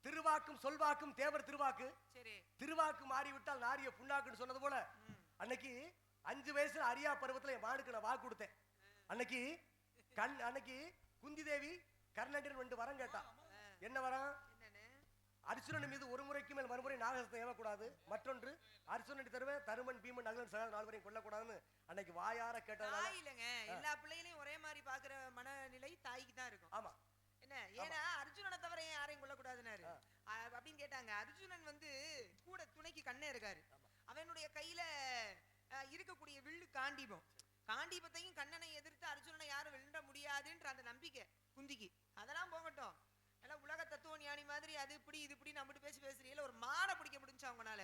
திருவாக்கும் சொல்வாக்கும் தேவர் திருவாக்கு. சரி திருவாக்கு மாறிவிட்டால் நாரிய புண்ணாக்குன்னு சொன்னது போல அன்னைக்கு 5 வயசுல அரியா பருவத்துல என் மானுக்கு நான் வாக்கு கொடுத்தேன். அன்னைக்கு குந்தி தேவி கர்ணன் 2 வரம் கேட்டா. என்ன வரம்? அர்ஜுனன் மீது ஒரு முறைக்கு மேல் மறுமுறை நாகசத்தை ஏவக்கூடாது. மற்றொன்று அர்ஜுனன் தருவ தருமன் பீமன் நகலன் சகல 4 வரையும் கொல்லக்கூடாதுன்னு அன்னைக்கு வாயார கேட்டதால இல்லங்க எல்லா பிள்ளைகளையும் ஒரே மாதிரி பாக்குற மனநிலை தாய்க்கு தான் இருக்கும். ஆமா என்ன ஏன்னா அர்ஜுனனை தவிர ஏன் யாரையும் கொல்லக்கூடாதுன்னாரு அப்படின்னு கேட்டாங்க. அர்ஜுனன் வந்து கூட துணைக்கு கண்ணே இருக்காரு. அவனுடைய கையில இருக்கக்கூடிய வில்லு காண்டீபம். காண்டீபத்தையும் கண்ணனை எதிர்த்து அர்ஜுனனை யாரும் வெல்ல முடியாதுன்ற அந்த நம்பிக்கை குந்திக்கு. அதெல்லாம் போகட்டும். எல்லாம் உலக தத்துவ ஞானி மாதிரி அது இப்படி இது இப்படி நம்மட்டு பேசுறீங்களா? ஒரு மானை பிடிக்க முடிஞ்சா அவங்களால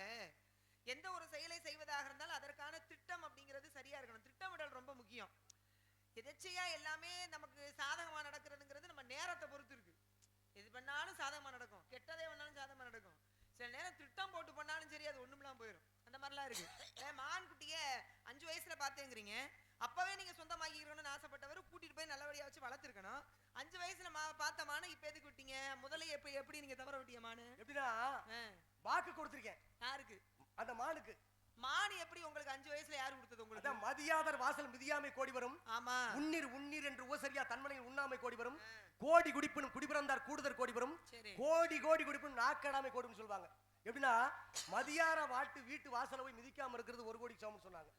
எந்த ஒரு செயலை செய்வதாக இருந்தாலும் அதற்கான திட்டம் அப்படிங்கிறது சரியா இருக்கணும். திட்டமிடல் ரொம்ப முக்கியம். எதேச்சையா எல்லாமே நமக்கு சாதகமா நடக்கிறதுங்கிறது நம்ம நேரத்தை பொறுத்து இருக்கு. எது பண்ணாலும் சாதகமா நடக்கும், கெட்டதே பண்ணாலும் சாதகமா நடக்கும். சில நேரம் திட்டம் போட்டு பண்ணாலும் சரி அது ஒண்ணுமெல்லாம் போயிடும். அந்த மாதிரிலாம் இருக்கு. மான் குட்டிய 5 வயசுல பார்த்தேங்கிறீங்க. அப்பவே நீங்க சொந்தமாக்கிக்கணும்னு ஆசைப்பட்டவர் கூட்டிட்டு போய் நல்லபடியா வச்சு வளர்த்துருக்கணும். 5 வயசுல பார்த்த மான இப்ப எதுக்கு விட்டீங்க? முதல்ல எப்படி நீங்க தவற விட்டீங்க மானு? எப்படின்னா வாக்கு கொடுத்திருக்கேன். யாருக்கு? அந்த மானுக்கு. மான் எப்படி உங்களுக்கு 5 வயசுல யாரு கொடுத்தது உங்களுக்கு? மதியாதர் வாசல் மிதியாமை கோடி வரும். ஆமா. உன்னீர் என்று உசரியா தன்மனையில் உண்ணாமை கோடி வரும். கோடி குடிப்பினும் குடிபிறந்தார் கூடுதர் கோடி வரும். கோடி குடிப்பினும் நாக்கடாமை கோடின்னு சொல்லுவாங்க. எப்படின்னா மதியார வீட்டு வாசல போய் மிதிக்காம இருக்கிறது 1 கோடி சமம் சொன்னாங்க.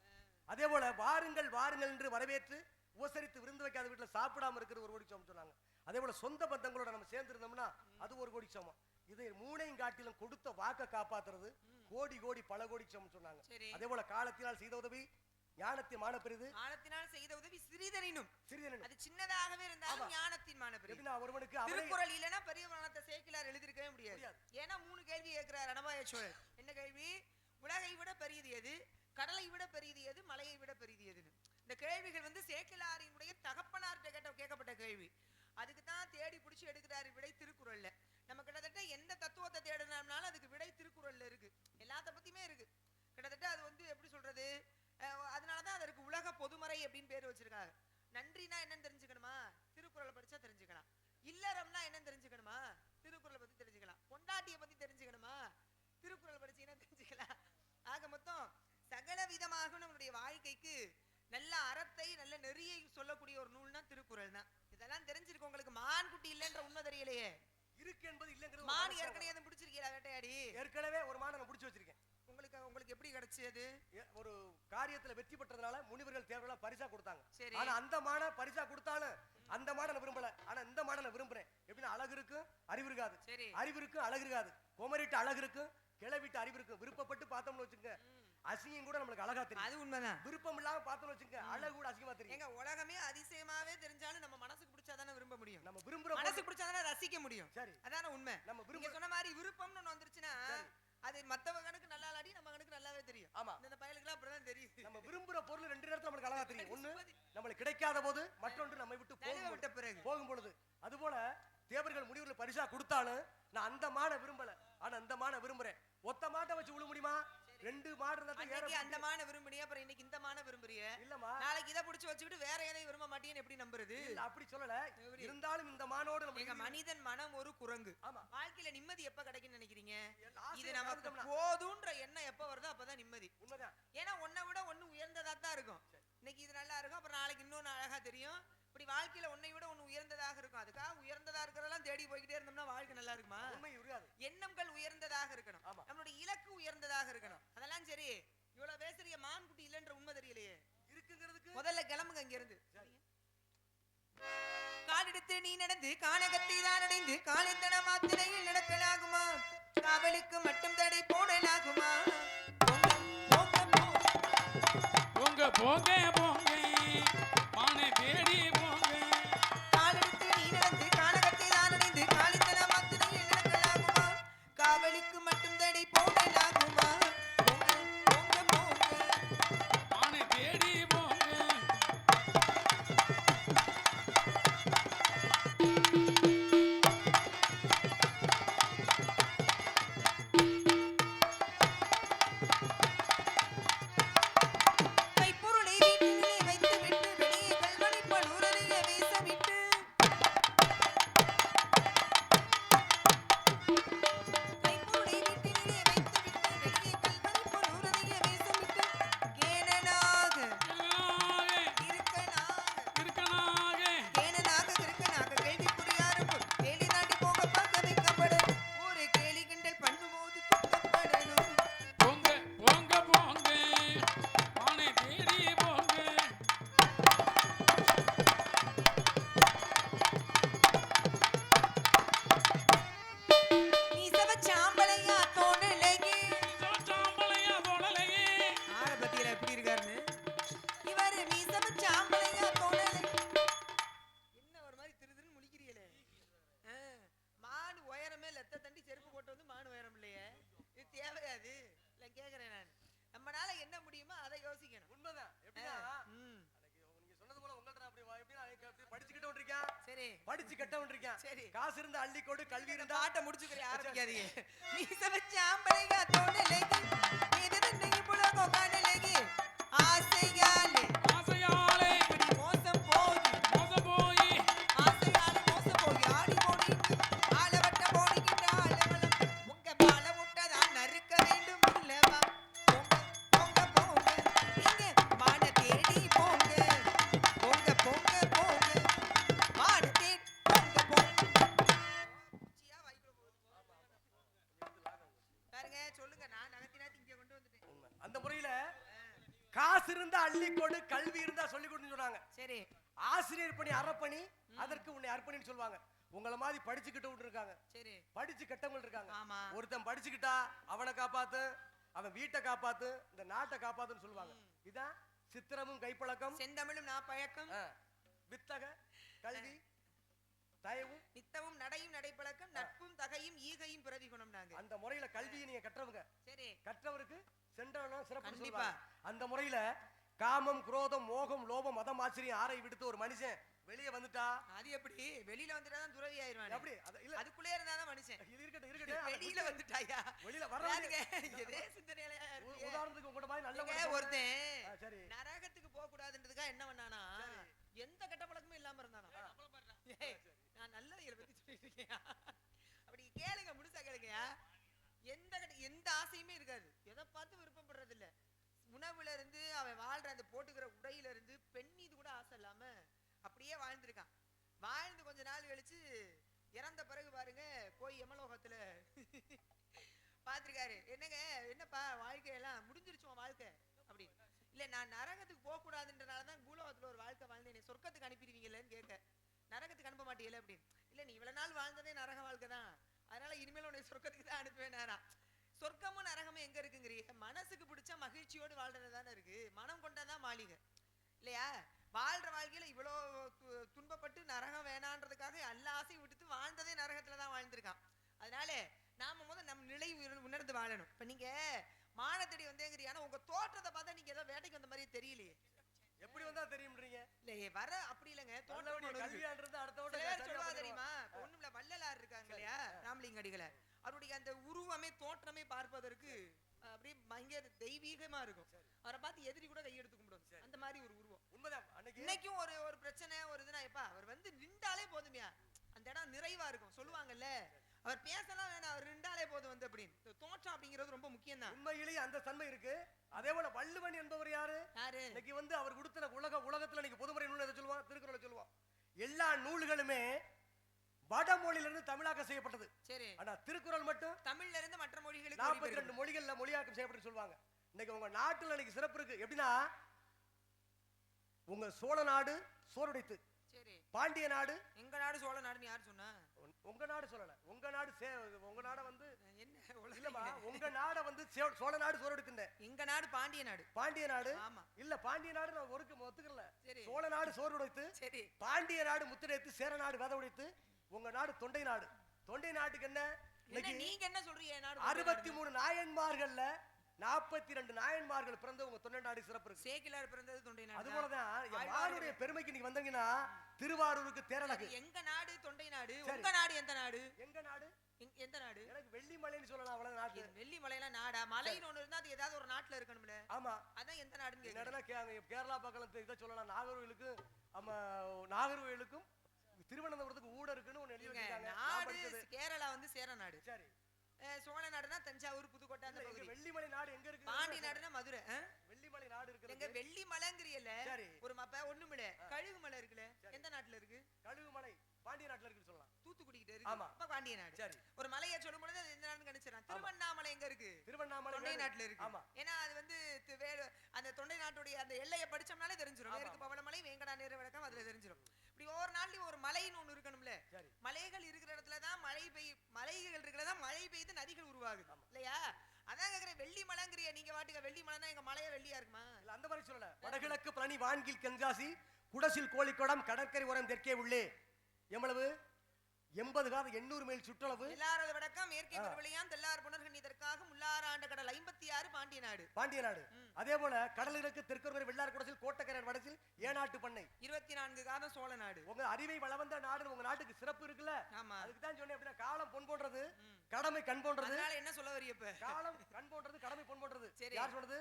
அதே போல வாருங்கள் என்று வரவேற்று உபசரித்து விருந்து வைக்காத வீட்டுல சாப்பிடாம இருக்கிறது 1 கோடி சமம் சொன்னாங்க. அதே போல சொந்த பந்தங்களோட நம்ம சேர்ந்து இருந்தோம்னா அது 1 கோடி சமம். இதை 3ஐயும் காட்டிலும் கொடுத்த வாக்க காப்பாத்துறது கோடி கோடி பல கோடி சமம் சொன்னாங்க. அதே போல காலத்தினால் செய்த உதவி ஞானத்தின் மானப்பெரிது, காலத்தினால் செய்த உதவி சிறிதனினும் சிறிதனினும் அது சின்னதாகவே இருந்தாலும் ஞானத்தின் மானப்பெரிது. எப்படின்னா ஒருவனுக்கு திருக்குறள் இல்லனா பெரிய புராணத்தை சேக்கிலார் எழுதிருக்கவே முடியாது. ஏன்னா 3 கேள்வி கேட்கிறார் அனபாய சோழர். என்ன கேள்வி? உலகை விட பெரியது எது, கடலை விட பெரியது எது, மலையை விட பெரியது எதுன்னு. இந்த கேள்விகள் வந்து சேக்கிலாரினுடைய தகப்பனார்கிட்ட கேட்கப்பட்ட கேள்வி. அதுக்கு தான் தேடி பிடிச்சி எடுக்கிறாரு விடை திருக்குறள்ல. நம்ம கிட்டத்தட்ட எந்த தத்துவத்தை தேடினோம்னாலும் அதுக்கு விடை திருக்குறள்ல இருக்கு. எல்லாத்த பத்தியுமே இருக்கு கிட்டத்தட்ட. அது வந்து எப்படி சொல்றது, அதனாலதான் அதற்கு உலக பொதுமறை அப்படின்னு பேர் வச்சிருக்காங்க. நன்றினா என்னன்னு தெரிஞ்சுக்கணுமா, திருக்குறளை படிச்சா தெரிஞ்சுக்கலாம். இல்லறம்னா என்னன்னு தெரிஞ்சுக்கணுமா, திருக்குறளை பத்தி தெரிஞ்சுக்கலாம். பொண்டாட்டியை பத்தி தெரிஞ்சுக்கணுமா, திருக்குறள் படிச்சீங்கன்னா தெரிஞ்சுக்கலாம். ஆக மொத்தம் சகல விதமாக நம்மளுடைய வாழ்க்கைக்கு நல்ல அறத்தை நல்ல நெறியை சொல்லக்கூடிய ஒரு நூல்னா திருக்குறள் தான். இதெல்லாம் தெரிஞ்சிருக்கு உங்களுக்கு. மான் குட்டி இல்லைன்ற உண்மை தெரியலையே. இருக்கு என்பது இல்லங்கிறது. மான் ஏற்கனவே அதை பிடிச்சிருக்கீங்களா வேட்டையாடி? ஏற்கனவே ஒரு மானை நான் பிடிச்சு வச்சிருக்கேன். உங்களுக்கு எப்படி கிடைச்சது? ஒரு காரியத்துல வெற்றி பெற்றதுனால முனிவர்கள் தேவர்களா பரிசா கொடுத்தாங்க. சரி. ஆனா அந்த மானை பரிசா கொடுத்தாலும் அந்த மாடை நான் விரும்பல. ஆனா இந்த மாடை நான் விரும்புறேன். எப்படின்னா அழகு இருக்கும் அறிவு இருக்காது, அறிவு இருக்கும் அழகு இருக்காது, குமரிட்டு அழகு இருக்கும் கிளவிட்டு அறிவு இருக்கும். விருப்பப்பட்டு பார்த்தோம்னு வச்சுங்க அசிங்கம் கூட நம்மளுக்கு அழகா தெரியும். அது உண்மைதான். விருப்பம் இல்லாம பார்த்தோம்னு வச்சுங்க அழகு கூட அசிங்கமா தெரியும். எங்க உலகமே அதிசயமாவே தெரிஞ்சாலும் நம்ம மனசுக்கு பிடிச்சாதானே விரும்ப முடியும். நம்ம விரும்புற மனசுக்கு பிடிச்சாதானே ரசிக்க முடியும். சரி, அதான உண்மை. நம்ம விரும்ப சொன்ன மாதிரி விருப்பம்னு ஒண்ணு வந்துருச்சுன்னா அது மத்தவங்க கணக்கு நல்லா இல்லாட்டி நம்ம கணக்கு நல்லாவே தெரியும். ஆமா, இந்த பயலுக்குலாம் அப்படிதான் தெரியும். நம்ம விரும்புற பொருள் 2 நேரத்துல நமக்கு அழகா தெரியும். ஒண்ணு நம்மளுக்கு கிடைக்காத போது, மற்றொன்று நம்மை விட்டு போகும் பொழுது. அதுபோல தேவர்கள் முனிவர்கள் பரிசா கொடுத்தாலும் நான் அந்த மானை விரும்பல, ஆனா அந்த மானை விரும்புறேன். ஒத்த மாட்டை வச்சு விழ முடியுமா? 2 மாடு இருந்தா அந்த மானை விரும்புறியா, அப்புறம் இன்னைக்கு இந்த மானை விரும்புறிய? இல்லமா, நாளைக்கு இதை பிடிச்சு வச்சுக்கிட்டு வேற எதையும் விரும்ப மாட்டேன்னு எப்படி நம்புறது? இல்ல அப்படி சொல்லல. இருந்தாலும் இந்த மானோட நம்ம மனிதன் மனம் ஒரு குரங்கு. ஆமா, வாழ்க்கையில நிம்மதி எப்ப கிடைக்கும்னு நினைக்கிறீங்க? இது நமக்கு போதுன்ற எண்ணம் எப்ப வருதோ அப்பதான் நிம்மதி. உண்மைதான். ஏன்னா ஒன்னை விட ஒண்ணு உயர்ந்ததா தான் இருக்கும். இன்னைக்கு இது நல்லா இருக்கும், அப்புறம் நாளைக்கு இன்னொன்னு அழகா தெரியும். இப்படி வாழ்க்கையில ஒன்னை விட ஒண்ணு உயர்ந்ததாக இருக்கும். அதுக்காக உயர்ந்ததா இருக்கிறதெல்லாம் தேடி போய்கிட்டே இருந்தோம்னா வாழ்க்கை நல்லா இருக்குமா? உண்மை இருக்காது. எண்ணங்கள் உயர்ந்ததாக இருக்கணும், நம்மளுடைய இலக்கு உயர்ந்ததாக இருக்கணும். அதெல்லாம் சரி. இவ்வளவு பேசுறிய மான் குட்டி இல்லைன்ற உண்மை தெரியலையே. இருக்குங்கிறதுக்கு முதல்ல கிளம்புங்க இங்க இருந்து. காலெடுத்து நீ நடந்து கானகத்தை தான் அடைந்து காலைத்தன மாத்திரையில் நடக்கலாகுமா? காவலுக்கு மட்டும் தடை போடலாகுமா? போங்க போங்க போங்க மானை தேடி போங்க. காலெடுத்து நீ நடந்து கானகத்தை தான் அடைந்து காலைத்தன மாத்திரையில் நடக்கலாகுமா? காவலுக்கு மட்டும் தடை போடலாகுமா? போங்க போங்க மானை தேடி போங்க. கைப்பொருளை வீட்டிலே வைத்து விட்டு வெளியே கல்வனை பலூரறிய வீசவிட்டு கைப்பொருளை வீட்டிலே வைத்து விட்டு வெளியே கல்வனை பலூரறிய வீசவிட்டு கேனனாக கிறுக்கனாக கேள்விக்குறியாரும் கேலி நாட்டி போக பார்க்க வைக்கப்படும். ஒரு கேலி கிண்டல் பண்ணும்போது துக்கப்படணும். போங்க போங்க போங்க மானை தேடி போங்க. நீ சவச்சாம்பளையா தோணலையே. சாம்பலையா தோணலையே. ஆரம்பத்தில எப்படி இருக்காருன்னு இவரு நீ சவச்சாம்பளையா தோணலை. என்ன ஒரு மாதிரி திருதிருன்னு முழிக்கிறீங்களே. மான் உயரமே லெத்த தண்டி செருப்பு போட்டு வந்து மான் உயரம் இல்லையே. இது தேவையாது இல்ல கேக்குறேன் நான். நம்மளால என்ன முடியுமோ அதை யோசிக்கணும். உண்மைதான். எப்படின்னா நீங்க சொன்னது போல உங்கள்ட்ட அப்படி எப்படி படிச்சுக்கிட்டு இருக்கேன். சரி, படிச்சு கட்டவன் இருக்கேன். சரி, காசு இருந்தா அள்ளி கொடு, கல்வி இருந்தா பாட்டை முடிச்சுக்கிறேன். ஆரம்பிக்காதீங்க. நீ சவச்சாம்பளையா தோணலை இது தண்டைக்கு புலகோ காணலை ஆசையாலே ஆசையாலே இப்படி மோசம் போய் மோசம் போய் ஆசையாலே மோசம் போய் ஆடி போடி ஆளவட்ட போடிக்கிட்ட ஆளவளம் உங்க பால முட்டதான் நறுக்க வேண்டும் இல்லவா? போங்க போங்க நீங்க மான தேடி போங்க. போங்க போங்க போங்க மான தேடி போங்க போங்க. சியா வைக்குள்ள போகுது பாருங்க. சொல்லுங்க, நான் நகத்தினா இங்க கொண்டு வந்துட்டேன். அந்த முறையில ஆசிரியர் பணி அறப்பணி, அதற்கு உன்னை அர்ப்பணின்னு சொல்லுவாங்க. உங்கள மாதிரி படிச்சுக்கிட்டு இருக்காங்க, சரி படிச்சு கெட்டவங்க இருக்காங்க. ஆமா ஒருத்தன் படிச்சுக்கிட்டா அவனை காப்பாத்து, அவன் வீட்டை காப்பாத்து, இந்த நாட்டை காப்பாத்துன்னு சொல்லுவாங்க. இதான் சித்திரமும் கைப்பழக்கம், செந்தமிழும் நாப்பழக்கம், வித்தக கல்வி, தயவும் நித்தமும் நடையும் நடைப்பழக்கம், நட்பும் தகையும் ஈகையும் பிறவி குணம். நாங்க அந்த முறையில கல்வியை நீங்க கற்றவங்க. சரி கற்றவருக்கு சென்றவனும் சிறப்பு கண்டிப்பா. சொல்லுவாங்க. அந்த முறையில காமம், குரோதம், மோகம், லோபம், மதம், ஆச்சரியம் ஆரை விடுத்து ஒரு மனுஷன் வெளியே வந்துட்டா, அது எப்படி வெளியில வந்துட்டாதான் துறவி ஆயிருவான். எப்படி இல்ல அதுக்குள்ளே இருந்தாதான் மனுஷன். இது இருக்கட்டும் வெளியில வந்துட்டாயா, வெளியில வரவங்க இதே சிந்தனையில உதாரணத்துக்கு உங்களோட மாதிரி நல்ல ஒருத்தன் சரி நரகத்துக்கு போக கூடாதுன்றதுக்காக என்ன பண்ணானா, எந்த கெட்ட பழக்கமும் இல்லாம இருந்தானா. ஏய், நான் நல்லதைகளை பத்தி சொல்லிட்டு இருக்கேன், அப்படி கேளுங்க, முழுசா கேளுங்க. எந்த ஆசையுமே இருக்காது, எதை பார்த்து விருப்பப்படுறது இல்ல. உணவுல இருந்து அவன் வாழ்ற அந்த போட்டுக்கிற உடையில இருந்து பெண் மீது கூட ஆசை இல்லாம அப்படியே வாழ்ந்திருக்கான். வாழ்ந்து கொஞ்ச நாள் கழிச்சு இறந்த பிறகு பாருங்க, போய் யமலோகத்துல பாத்திருக்காரு. என்னங்க, என்னப்பா வாழ்க்கையெல்லாம் முடிஞ்சிருச்சு உன் வாழ்க்கை அப்படின்னு. இல்ல, நான் நரகத்துக்கு போக கூடாதுன்றனாலதான் பூலோகத்துல ஒரு வாழ்க்கை வாழ்ந்தேன், சொர்க்கத்துக்கு அனுப்பிடுவீங்கன்னு கேட்க. நரகத்துக்கு அனுப்ப மாட்டீங்கல்ல அப்படின்னு. இல்ல, நீ இவ்வளவு நாள் வாழ்ந்ததே நரக வாழ்க்கை தான், அதனால இனிமேல் உன்னை சொர்க்கத்துக்கு தான் அனுப்புவேன். சொர்க்கமும் நரகமும் எங்க இருக்குங்கிறீங்க? மனசுக்கு பிடிச்ச மகிழ்ச்சியோடு வாழ்றது தானே இருக்கு. மனம் கொண்டதான் மாளிகை இல்லையா? வாழ்ற வாழ்க்கையில இவ்வளோ துன்பப்பட்டு நரகம் வேணான்றதுக்காக எல்லா ஆசையும் விட்டுட்டு வாழ்ந்ததே நரகத்துல தான் வாழ்ந்திருக்கான். அதனால நாம நம் நிலை உணர்ந்து வாழணும். இப்ப நீங்க மானத்தடி வந்தேங்கிறீங்க, ஆனா உங்க தோற்றத்தை பார்த்தா நீங்க ஏதோ வேட்டைக்கு வந்த மாதிரி தெரியலையே. எப்படி வந்தா தெரியும்ன்றீங்க? இல்லையே, வர அப்படி இல்லைங்க, தோற்றம் கல்வியான்றது அடுத்தோட சொல்லுவா தெரியுமா? ஒண்ணுல வள்ளலார் இருக்காங்க இல்லையா, ராமலிங்க அடிகளை, அவருடைய அந்த உருவமே தோற்றமே பார்ப்பதற்கு அப்படியே பயங்கர தெய்வீகமா இருக்கும். அவரை பார்த்து எதிரி கூட கையெடுத்து கும்பிடும், அந்த மாதிரி ஒரு உருவம். உண்மைதான். இன்னைக்கும் ஒரு பிரச்சனை ஒரு இதுனா, எப்பா அவர் வந்து நின்றாலே போதுமையா, அந்த இடம் நிறைவா இருக்கும் சொல்லுவாங்கல்ல. அவர் பேசலாம் வேணாம், அவர் நின்றாலே போதும் வந்து அப்படின்னு. தோற்றம் அப்படிங்கிறது ரொம்ப முக்கியம் தான். உண்மையிலேயே அந்த தன்மை இருக்கு. அதே போல வள்ளுவன் என்பவர் யாரு? இன்னைக்கு வந்து அவர் கொடுத்த உலகத்துல இன்னைக்கு பொதுமுறை நூல் எதை சொல்லுவான்? திருக்குறளை சொல்லுவான். எல்லா நூல்களுமே வடமொழியில இருந்து தமிழாக்கம் செய்யப்பட்டது. சரி. ஆனா திருக்குறள் மட்டும் தமிழ்ல இருந்து மற்ற மொழிகளுக்கு 42 மொழிகள்ல மொழியாக்கம் செய்யப்பட்டு சொல்லுவாங்க. இன்னைக்கு உங்க நாட்டுல இன்னைக்கு சிறப்பு இருக்கு. எப்படின்னா, உங்க சோழ நாடு சோறுடைத்து, சரி, பாண்டிய நாடு, எங்க நாடு சோழ நாடுன்னு யார் சொன்னா? உங்க நாடு சொல்லல, உங்க நாடு உங்க நாட வந்து என்ன இல்லமா, உங்க நாட வந்து சோழ நாடு சோறுடைத்துங்க. எங்க நாடு பாண்டிய நாடு. பாண்டிய நாடு ஆமா, இல்ல பாண்டிய நாடு நான் ஒத்துக்கல. சரி, சோழ நாடு சோறுடைத்து, சரி, பாண்டிய நாடு முத்திரைத்து, சேர நாடு வேத உடைத்து, உங்க நாடு தொண்டை நாடு. தொண்டை நாட்டுக்கு என்ன நீங்க என்ன சொல்றீங்க? 63 நாயன்மார்கள்ல 42 நாயன்மார்கள் பிறந்த உங்க தொண்டை நாடு சிறப்பு இருக்கு. சேக்கிலார் பிறந்தது தொண்டை நாடு. அது போலதான் யாருடைய பெருமைக்கு நீங்க வந்தீங்கன்னா, திருவாரூருக்கு தேரழகு. எங்க நாடு தொண்டை நாடு. உங்க நாடு எந்த நாடு? எங்க நாடு எந்த நாடு? எனக்கு வெள்ளிமலைன்னு சொல்லலாம். அவ்வளவு நாட்டு வெள்ளிமலைலாம் நாடா? மலைன்னு ஒண்ணு இருந்தா அது ஏதாவது ஒரு நாட்டுல இருக்கணும்ல. ஆமா, அதான் எந்த நாடுன்னு என்னடா கேரளா பக்கம் இதை சொல்லலாம். நாகர்கோயிலுக்கும் திருவனந்தபுரத்துக்கு ஊட இருக்குன்னு ஒண்ணு எழுதி வச்சிருக்காங்க. நாடு கேரளா வந்து சேர நாடு. சரி. சோழ நாடுனா தஞ்சாவூர், புதுக்கோட்டை அந்த பகுதி. வெள்ளிமலை நாடு எங்க இருக்கு? பாண்டி நாடுனா மதுரை. வெள்ளிமலை நாடு இருக்கு. எங்க வெள்ளிமலைங்கறியல சரி, ஒரு மப்ப ஒண்ணுமில்ல. கழுகுமலை இருக்குல, எந்த நாட்டுல இருக்கு? கழுகுமலை பாண்டிய நாட்டுல இருக்குன்னு சொல்லலாம். தூத்துக்குடி கிட்ட இருக்கு. ஆமா, அப்ப பாண்டிய நாடு. சரி. ஒரு மலையை சொல்லும் பொழுது அது எந்த நாடுன்னு கணிச்சிடலாம். திருவண்ணாமலை எங்க இருக்கு? திருவண்ணாமலை தொண்டை நாட்டுல இருக்கு. ஆமா, ஏன்னா அது வந்து அந்த தொண்டை நாட்டுடைய அந்த எல்லையை படிச்சோம்னாலே தெரிஞ்சிடும். மேற்கு பவளமலை, வேங்கடா நேர விளக்கம் அதுல தெரிஞ்சிடும். இப்படி ஒவ்வொரு நாள்லயும் ஒரு மலைன்னு ஒண்ணு இருக்கணும்ல. மலைகள் இருக்கிற இடத்துலதான் மலைகள் இருக்கிறதான் மழை பெய்து நதிகள் உருவாகுது இல்லையா? அதான் கேக்குற. வெள்ளி மலைங்கிறிய நீங்க வாட்டுக்க. வெள்ளி மலைனா எங்க மலைய வெள்ளியா இருக்குமா? இல்ல, அந்த மாதிரி சொல்லல. வடகிழக்கு பழனி, வான்கீழ் தென்காசி, குடசில் கோழிக்கோடம், கடற்கரை ஓரம் தெற்கே உள்ளே எவ்வளவு 80,800 மைல் சுற்றளவு. எல்லாரது வடக்கம் மேற்கே பெருவெளியாம் தெல்லார் புனர்கள் இதற்காக முல்லார் ஆண்ட கடல் 56 பாண்டிய நாடு. பாண்டிய நாடு. அதே போல கடலுக்கு தெற்குவரை வெள்ளார் குடசில், கோட்டக்கரை வடசில், ஏநாட்டு பண்ணை 24 காதம் சோழ நாடு. உங்க அறிவை வளவந்த நாடு. உங்க நாட்டுக்கு சிறப்பு இருக்குல்ல. ஆமா, அதுக்கு தான் சொன்னேன். அப்படின்னா காலம் பொன் போன்றது, கடமை கண் போன்றது. அதனால என்ன சொல்ல வரியப்ப? காலம் கண் போன்றது, கடமை பொன் போன்றது. சரி, யார் சொல்றது?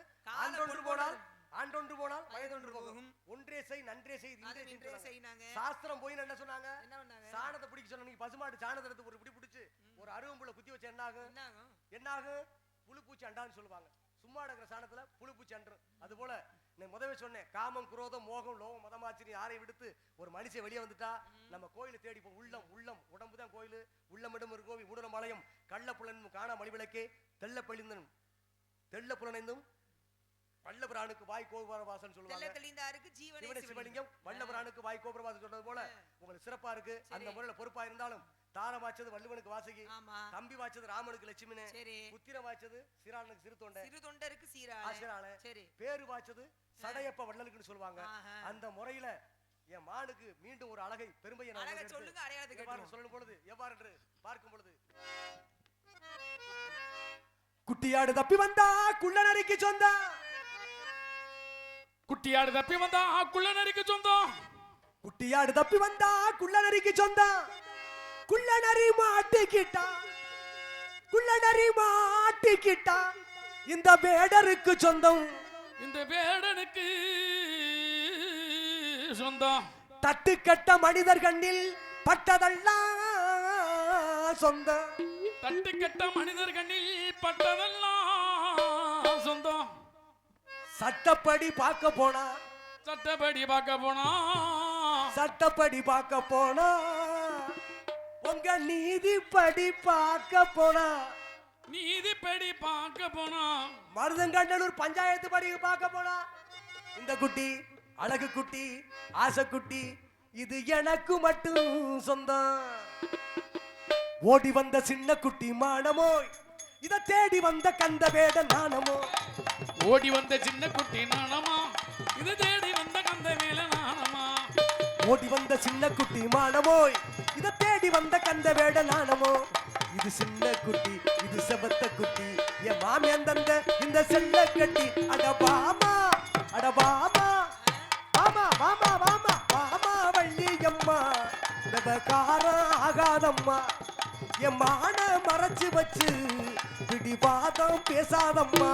ஆண்டொன்று போனால் வயதொன்று போகும். ஒன்றே செய் நன்றே செய் இன்றே செய்னாங்க. சாஸ்திரம் போய் என்ன சொன்னாங்க? என்ன பண்ணாங்க? சாணத்தை பிடிக்க சொன்னாங்க. நீங்க பசுமாட்டு சாணத்தை எடுத்து ஒரு பிடி பிடிச்சு ஒரு அருவம்புல குத்தி வச்ச என்ன ஆகும்? புழுப்பூச்சி அண்டான்னு சொல்லுவாங்க. சும்மா இருக்கிற சாணத்துல புழுப்பூச்சி அன்று. அது போல நான் முதவே சொன்னேன், காமம், குரோதம், மோகம், லோகம், மதமாச்சினி யாரை விடுத்து ஒரு மனுஷன் வெளியே வந்துட்டா நம்ம கோயிலை தேடி போ. உள்ளம் உடம்பு தான் கோயில். உள்ளமிடம் இருக்கோவி உடன மலையம் கள்ள புலனும் காணா மணிவிளக்கே தெள்ள புலனைந்தும் வல்லபிரானுக்கு வாய் கோபுரவாசன் சொல்லுவாங்க. தெள்ள தெளிந்தாருக்கு ஜீவனே சிவனே சிவலிங்கம், வல்லபிரானுக்கு வாய் கோபுரவாசன் சொன்னது போல உங்களுக்கு சிறப்பா இருக்கு. அந்த முறையில பொறுப்பா இருந்தாலும் தாரம் வாச்சது வள்ளுவனுக்கு வாசகி, ஆமா தம்பி வாச்சது ராமனுக்கு லட்சுமினே, சரி புத்திர வாச்சது சீராளனுக்கு சிறு தொண்டை சிறு தொண்டருக்கு சீராளே சரி பேரு வாச்சது சடையப்ப வள்ளலுக்குன்னு சொல்லுவாங்க. ஆஹா. அந்த முறையில என் மானுக்கு மீண்டும் ஒரு அழகை பெருமையை நான் அழகா உங்களுக்கு சொல்லுங்க அடையாளத்துக்கு எவ்வாறு கேட்டுருவோம். சொல்லும் பொழுது எவ்வாறு என்று பார்க்கும் பொழுது குட்டியாடு தப்பி வந்தா குள்ள நரிக்கு சொந்தா, குட்டியாடு தப்பி வந்தா குள்ள நரிக்கு சொந்தம், குட்டியாடு தப்பி வந்தா குள்ள நரிக்கு சொந்தா, குள்ள நரி மாட்டிக்கிட்டா, குள்ள நரி மாட்டிக்கிட்டா, இந்த வேடருக்கு சொந்தம், இந்த வேடனுக்கு சொந்தம், தட்டுக்கட்ட மனிதர் கண்ணில் பட்டதெல்லாம் சொந்தம், தட்டுக்கட்ட மனிதர் கண்ணில் பட்டதெல்லாம் சொந்தம், சட்டப்படி பார்க்க போனா, சட்டப்படி பார்க்க போனா, சட்டப்படி பார்க்க போனா, உங்க நீதிப்படி பார்க்க போனா, நீதிப்படி பார்க்க போனா, மருதங்கண்டனூர் பஞ்சாயத்து படி பார்க்க போனா, இந்த குட்டி அழகு குட்டி ஆசை குட்டி இது எனக்கு மட்டும் சொந்தம். ஓடி வந்த சின்ன குட்டி மானமோ, இத தேடி வந்த கந்த வேட நாணமோ, ஓடி வந்த சின்ன குட்டி நாணமா, இது தேடி வந்த கந்த மேல நாணமா, ஓடி வந்த சின்ன குட்டி மானமோ, இத தேடி வந்த கந்த வேட நாணமோ, இது சின்ன குட்டி இது செவத்த குட்டி என் மாமியன் தந்த இந்த செல்ல கட்டி, அட பாமா அட பாமா பாமா பாமா பாமா பாமா வள்ளியம்மா விவகாரம் ஆகாதம்மா, என் மான மறைச்சு வச்சு பிடிவாதம் பேசாதம்மா.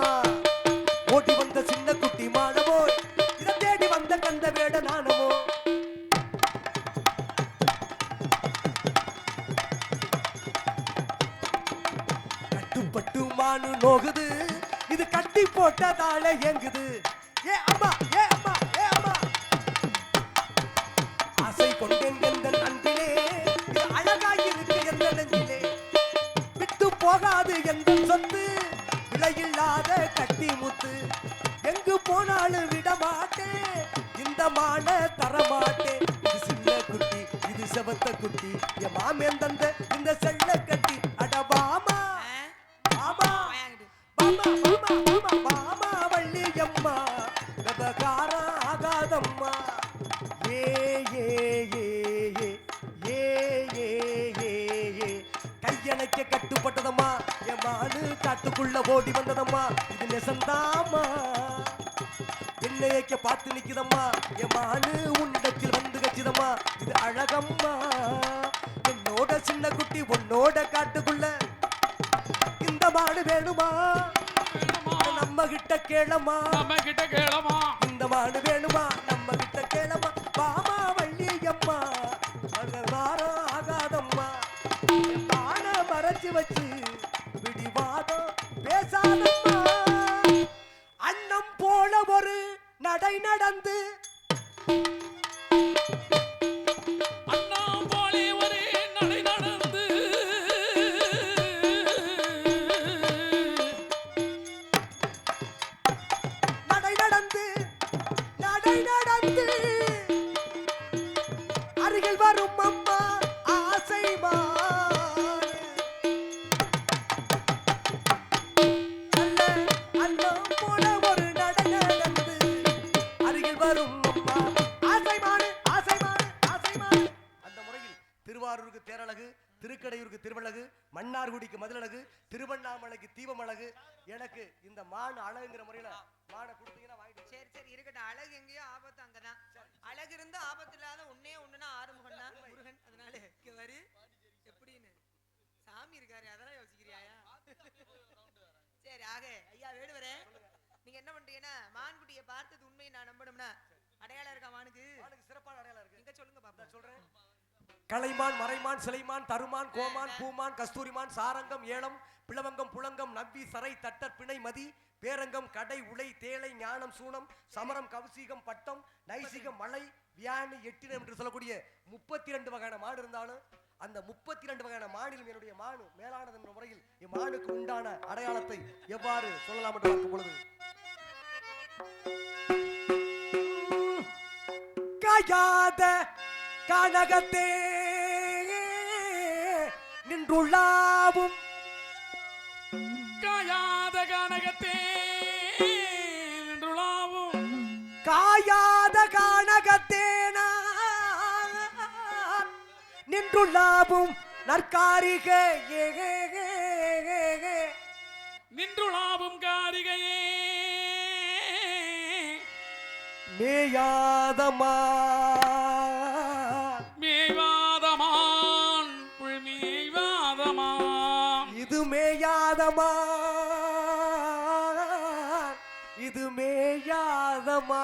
ஓடி வந்த சின்ன குட்டி மானமோ, இத தேடி வந்த கந்த வேட நாணமோ, கட்டுப்பட்டு மானு நோகுது, இது கட்டி போட்டதால எங்குது, ஏ அம்மா ஏ அம்மா ஏ அம்மா, ஆசை கொண்டேன் எந்த அன்பிலே, இது அழகாயிருக்கு எந்த நெஞ்சிலே, விட்டு போகாது எந்த சொத்து, விலையில்லாத கட்டி முத்து, எங்கு போனாலும் விட மாட்டேன், இந்த மான தரமாட்டேன், இது சின்ன குட்டி இது செவத்த குட்டி என் மாமேன் தந்த இந்த செல்ல கட்டி, அட பாமா பாமா பாமா பாமா பாமா பாமா வள்ளியம்மா விவகாரம் ஆகாதம்மா, ஏ ஏ ஏ ஏ ஏ ஏ ஏ ஏ கையணைக்க கட்டுப்பட்டதம்மா, என் மானு காட்டுக்குள்ள ஓடி வந்ததம்மா, இது நெசந்தாமா, என்னையக்க பார்த்து நிக்குதம்மா, என் மானு உண்டத்தில் வந்து கச்சிதம்மா, இது அழகம்மா, என்னோட சின்ன குட்டி உன்னோட காட்டுக்குள்ள இந்த மாடு வேணுமா, நம்ம கிட்ட கேளமா, நம்ம கிட்ட கேளமா, இந்த மாடு வேணுமா, நம்ம கிட்ட கேளமா, பாமா வள்ளியம்மா வாரம் ஆகாதம்மா, மான மறைச்சு வச்சு பிடிவாதம் பேசாதம்மா, அன்னம் போல ஒரு நடை நடந்து, அண்ணா போலே ஒரே நடை நடந்து, நடை நடந்து நடை நடந்து அருகில் வரும் அம்மா ஆசை மாறு, நல்ல அன்னம் போல ஒரு நடை நடந்து அருகில் வரும் அம்மா ஆசை மாறு ஆசை மாறு ஆசை மாறு. அந்த முறையில் திருவாரூருக்கு தேரழகு, திருக்கடையூருக்கு திருவழகு, மன்னார்குடிக்கு மதிலழகு, திருவண்ணாமலைக்கு தீபமழகு, எனக்கு இந்த மான் அழகுங்கிற முறையில மானை கொடுத்தீங்கன்னா வாங்கிட்டு சரி சரி இருக்கட்டும். அழகு எங்கேயோ ஆபத்து அங்கதான். அழகு இருந்து ஆபத்து இல்லாத ஒன்னே ஒண்ணுனா ஆறுமுகன் தான் முருகன். அதனால இங்க வரு எப்படின்னு சாமி இருக்காரு அதெல்லாம் யோசிக்கிறியாயா? சரி ஆக ஐயா வேடுவரே, நீங்க என்ன பண்றீங்கன்னா மான்குட்டியை பார்த்தது உண்மையை நான் நம்பணும்னா அடையாளம் இருக்கா மானுக்கு? மானுக்கு சிறப்பான அடையாளம் இருக்கு. நீங்க சொல்லுங்க பாப்பா. சொல்றேன். கலைமான், மறைமான், சிலைமான், தருமான், கோமான், பூமான், கஸ்தூரிமான், சாரங்கம், ஏலம், பிளவங்கம், புலங்கம், நவ்வி, சரை, தட்டர், பிணை, மதி, பேரங்கம், கடை, உலை, தேளை, ஞானம், சூனம், சமரம், கவுசீகம், பட்டம், நைசிகம், மலை, வியானி, எட்டினம் என்று சொல்லக்கூடிய 32 வகையான மாடு இருந்தாலும் அந்த 32 வகையான மானிலும் என்னுடைய மானு மேலானது என்ற முறையில் இம்மானுக்கு உண்டான அடையாளத்தை எவ்வாறு சொல்லலாம் என்று பார்க்கும் பொழுது காயாத கானகத்தே நின்றுள்ளாவும் காயாத கானகத்தே நின்றுளாவும் காயாத கானகத்தேனா நின்றுள்ளாவும் நற்காரிக நின்றுளாவும் காரிகையே மேயாதமா மேய்வாதமான் புல் மேய்வாதமான் இது மேயாதமா இது மேயாதமா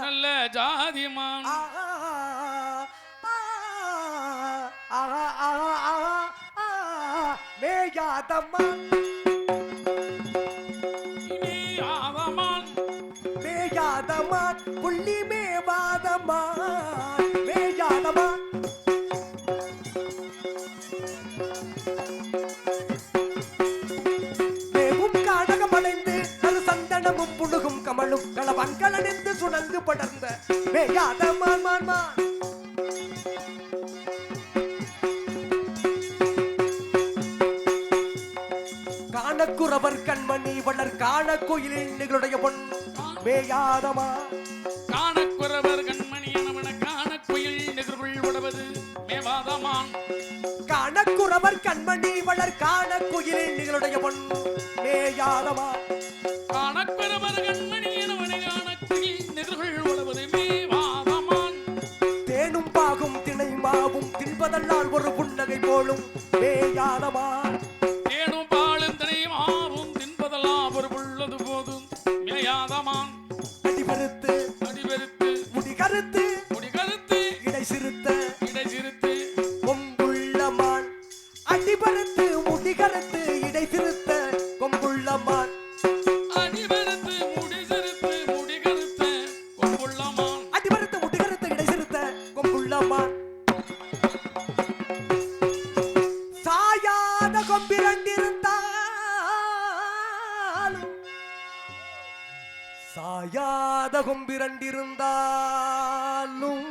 நல்ல ஜாதிமான் மேயாதமா மேய்வாதமான் மேயாதமா புள்ளி மேவாதமா மேயாதமா மேவும் காடகம் அடைந்து அது சந்தனமும் புழுகும் கமலும் களவங்கள் அணிந்து சுழந்து படர்ந்த மேயாதமான் மான் மான் காணக்குறவர் கண்மணி வளர் காண கோயிலில் நிகழுடைய பொன் மேயாதமா காணக்குறவர் கண்மணி எனவன காண குயில் நிகழ்வுள் உடவது மேவாதமான் காணக்குறவர் கண்மணி வளர் காண கோயிலில் நிகழுடைய பொன் மேயாதமா காணக்குறவர் கண்மணி எனவன காண குயில் நிகழ்வுள் உடவது மேவாதமான் தேனும் பாகும் திணை மாவும் தின்பதல்லால் ஒரு புன்னகை போலும் மேயாதமா தேனும் பாலும் தினைமாவும் தின்பதெல்லாம் ஒரு புள்ளது போதும் மேயாதமான் அடிபருத்து அடிவெறுத்து முடி கருத்து முடி கருத்து இடை சிறுத்த இடை சிறுத்து கொம்புள்ளமான் அடிபருத்து முடி கருத்து இடை சிறுத்த கொம்புள்ளமான் அடிவெறுத்து முடி சிறுத்து முடி கருத்து கொம்புள்ளமான் அடிபருத்து முடி கருத்து இடை சிறுத்த கொம்புள்ளமான் சாயாத கொம்பிரண்டிருந்தாலும் சாயாத கொம்பிரண்டிருந்தாலும்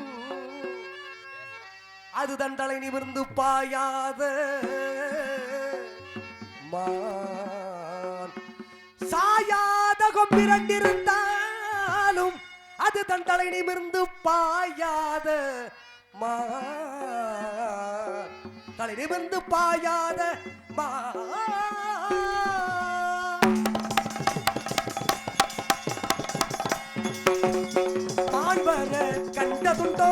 அது தண்டலை நிமிர்ந்து பாயாத மான் சாயாத கொம்பிரண்டிருந்தாலும் அது தண்டலை நிமிர்ந்து பாயாத மான் தலை நிமிர்ந்து பாயாத மான் வர கண்டதுண்டோ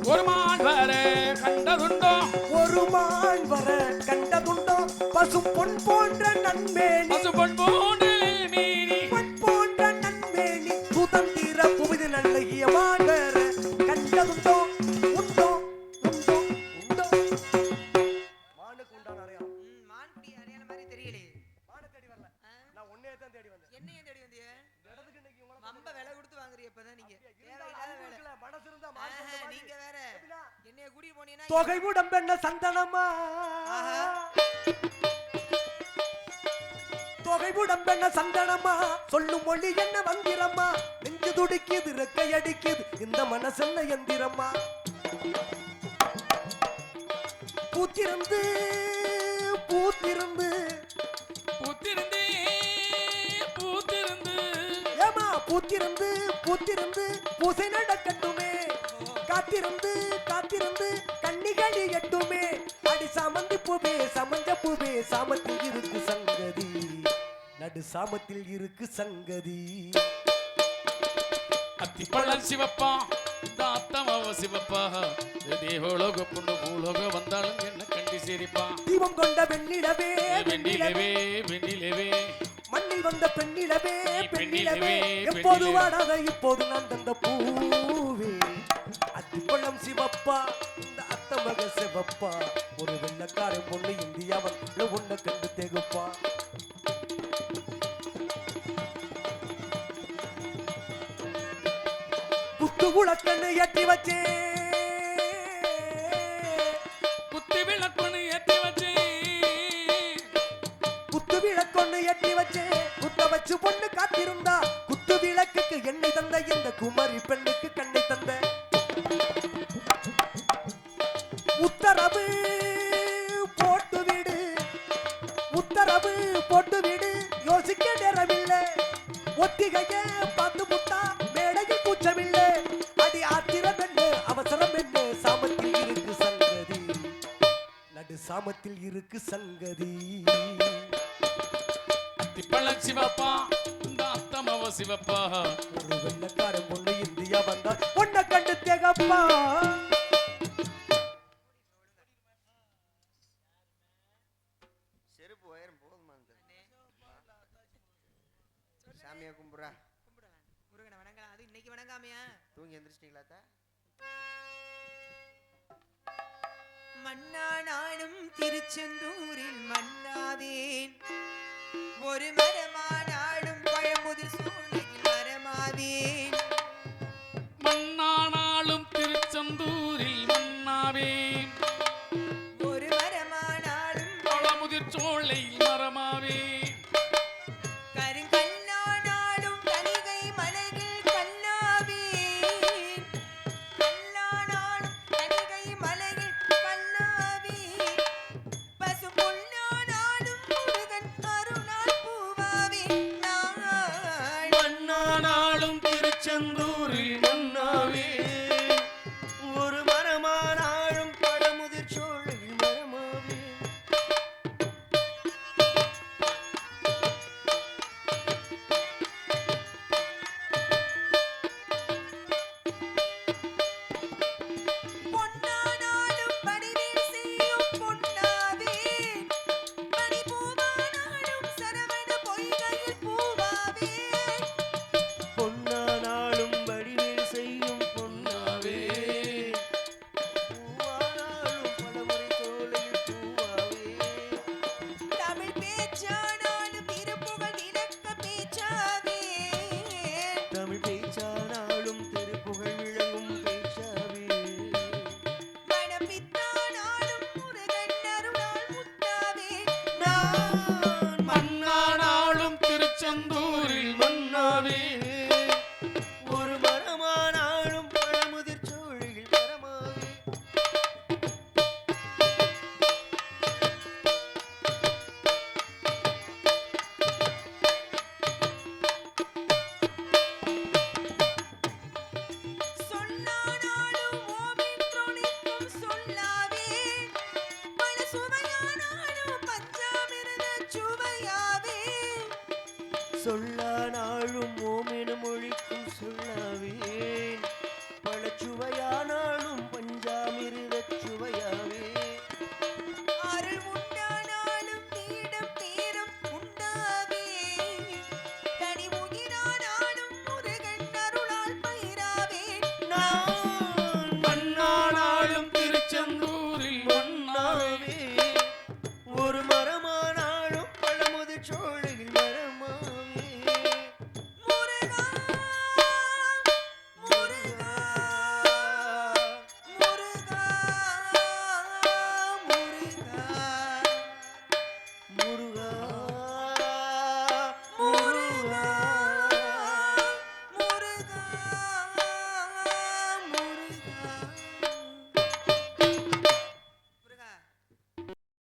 ஒரு மான் வர கண்டதுண்டோ ஒரு மான் வர கண்டதுண்டோ பசு பொன் போன்ற நன்மேனி பசுபொன் போன்ற மேனி பொன் போன்ற நன்மேனி சுதந்திர புவிது நல்லகிய மான் வர கண்டதுண்டோ உண்டோ உண்டோ உண்டோ மானுக்கு உண்டான அடையாளம் மான்குடி அடையாள மாதிரி தெரியலையே. மானை தேடி வரல நான் ஒன்னே தான் தேடி வந்தேன் என்னையும் தேடி வந்தியே? இந்த இடத்துக்கு இன்னைக்கு உங்களை ரொம்ப விலை கொடுத்து வாங்குறீங்க இப்பதான் நீங்க. இருந்தா தேவையில்லாத அறிவு வேலை. இருக்குல்ல, மனசு இருந்தா மான் கொண்டு ஆஹா, வாடி. நீங்க வேற எப்படிடா? என்னைய கூட்டிட்டு போனீங்கன்னா தொகை உடம்பென்ன சந்தனமா ஆஹா. தொகை உடம்பென்ன சந்தனமா சொல்லும் மொழி என்ன வந்திரம்மா நெஞ்சு துடிக்குது ரெக்கை அடிக்குது இந்த மனசென்ன எந்திரம்மா பூத்திருந்து பூத்திருந்து பூத்திருந்தே பூத்திருந்து ஏமா பூத்திருந்து பூத்திருந்து பூசை நடக்கட்டுமே காத்திருந்து காத்திருந்து கன்னிகளி எட்டுமே அடி சாமந்தி பூவே சமஞ்ச பூவே சாமத்தில் இருக்கு சங்கதி நடு சாமத்தில் இருக்கு சங்கதி அத்திப்பழம் சிவப்பா தாத்தமாவ சிவப்பா தேவலோக பொண்ணு பூலோக வந்தாலும் என்ன கண்டி சிரிப்பா தீபம் கொண்ட வெண்ணிலவே வெண்ணிலவே வெண்ணிலவே மண்ணில் வந்த பெண்ணிலவே பெண்ணிலவே பெண்ணிலவே, எப்போது பெண்ணிலவே. வாடாத இப்போது நான் தந்த பூவே அத்திப்பழம் சிவப்பா இந்த அத்தமக சிவப்பா ஒரு வெள்ளக்காரன் பொண்ணு இந்தியாவன் ஒன்ன கண்டு தெகுப்பா குத்து குளக்கண்ணு ஏற்றி வச்சே குத்தி விளக்கொன்னு ஏற்றி வச்சேன் குத்து விளக்கொன்னு ஏற்றி வச்சேன் குத்த வச்சு பொண்ணு காத்திருந்தா குத்து விளக்குக்கு எண்ணெய் தந்த இந்த குமரி பெண்ணுக்கு கண்ணை தந்த உத்தரவு போட்டு விடு உத்தரவு போட்டு விடு யோசிக்க நேரமில்லை ஒத்திகைய பார்த்து முட்டா மேடையில் கூச்சமில்லை அடி ஆத்திரம் என்ன அவசரம் என்ன சாமத்தில் இருக்கு சங்கதி நடு சாமத்தில் இருக்கு சங்கதி திப்பளம் சிவப்பா இந்த அத்தமவ சிவப்பா ஒரு வெள்ளக்காரன் பொண்ணு இந்தியா வந்தா பொண்ணை கண்டு திகப்பா செருப்பு உயரம் போதுமா சாமியா கும்பிட்றா முருகனை வணங்கலாம் அது இன்னைக்கு வணங்காமையா தூங்கி எந்திரிச்சிட்டீங்களா மன்னா நாடும் திருச்செந்தூரில் மன்னாவேன் ஒரு மரமானாடும் பழமுதிர் சூழலில் மரமாவேன் மண்ணானாலும் திருச்செந்தூரில் மண்ணாவேன் ஒரு மரமானாடும் பழமுதிர் சோலையில் மரமாவேன் கருங்கல்லானாடும் தணிகை மலையில் கல்லாவேன் கல்லானாடும் தணிகை மலையில் கல்லாவேன் பசு பொன்னானாடும் முருகன் அருளால் பூவாவேன் நான் மண்ணானாலும் திருச்செந்தூரில் மண்ணாவே ஒரு மரமானாலும் பழமுதிர் சோழையில் மரமாவே பொன்னானாடும் வடிவேல் செய்யும் பொன்னாவேன் மணிப்பூவானாடும் சரவண பொய்கையில் பூவாவேன் பொன்னானாலும் வடிவேல் செய்யும் பொன்னாவே பூவானாலும் பலமுறை சோலையில் பூவாவே தமிழ் பேச்சானாலும் திருப்புகழ் இலக்க பேச்சாவேன் தமிழ் பேச்சானாலும் திருப்புகழ் விளங்கும் பேச்சாவே மணப்பித்தானாலும் முருகன் அருளால் முத்தாவேன் நான் மண்ணானாலும் திருச்செந்தூரில் மண்ணாவே ஒரு மரமானாலும் பழமுதிர் சோழியில் மரமாவே சொல்லானாலும் ஓவின் துணிக்கும் சொல்லாவேன் பல சுவையானாலும் பஞ்சாமிர்த சுவையாவேன் சொல்லானாலும் ஓமெனும் மொழிக்கும் சொல்லாவேன் பழச்சுவையானாலும் பஞ்சாமிருதச் சுவையாவே அருள் உண்டானாலும் நீடம் பேரும் உண்டாவேன் தனி உயிரானாலும் முருகன் அருளால் பயிராவேன் நான்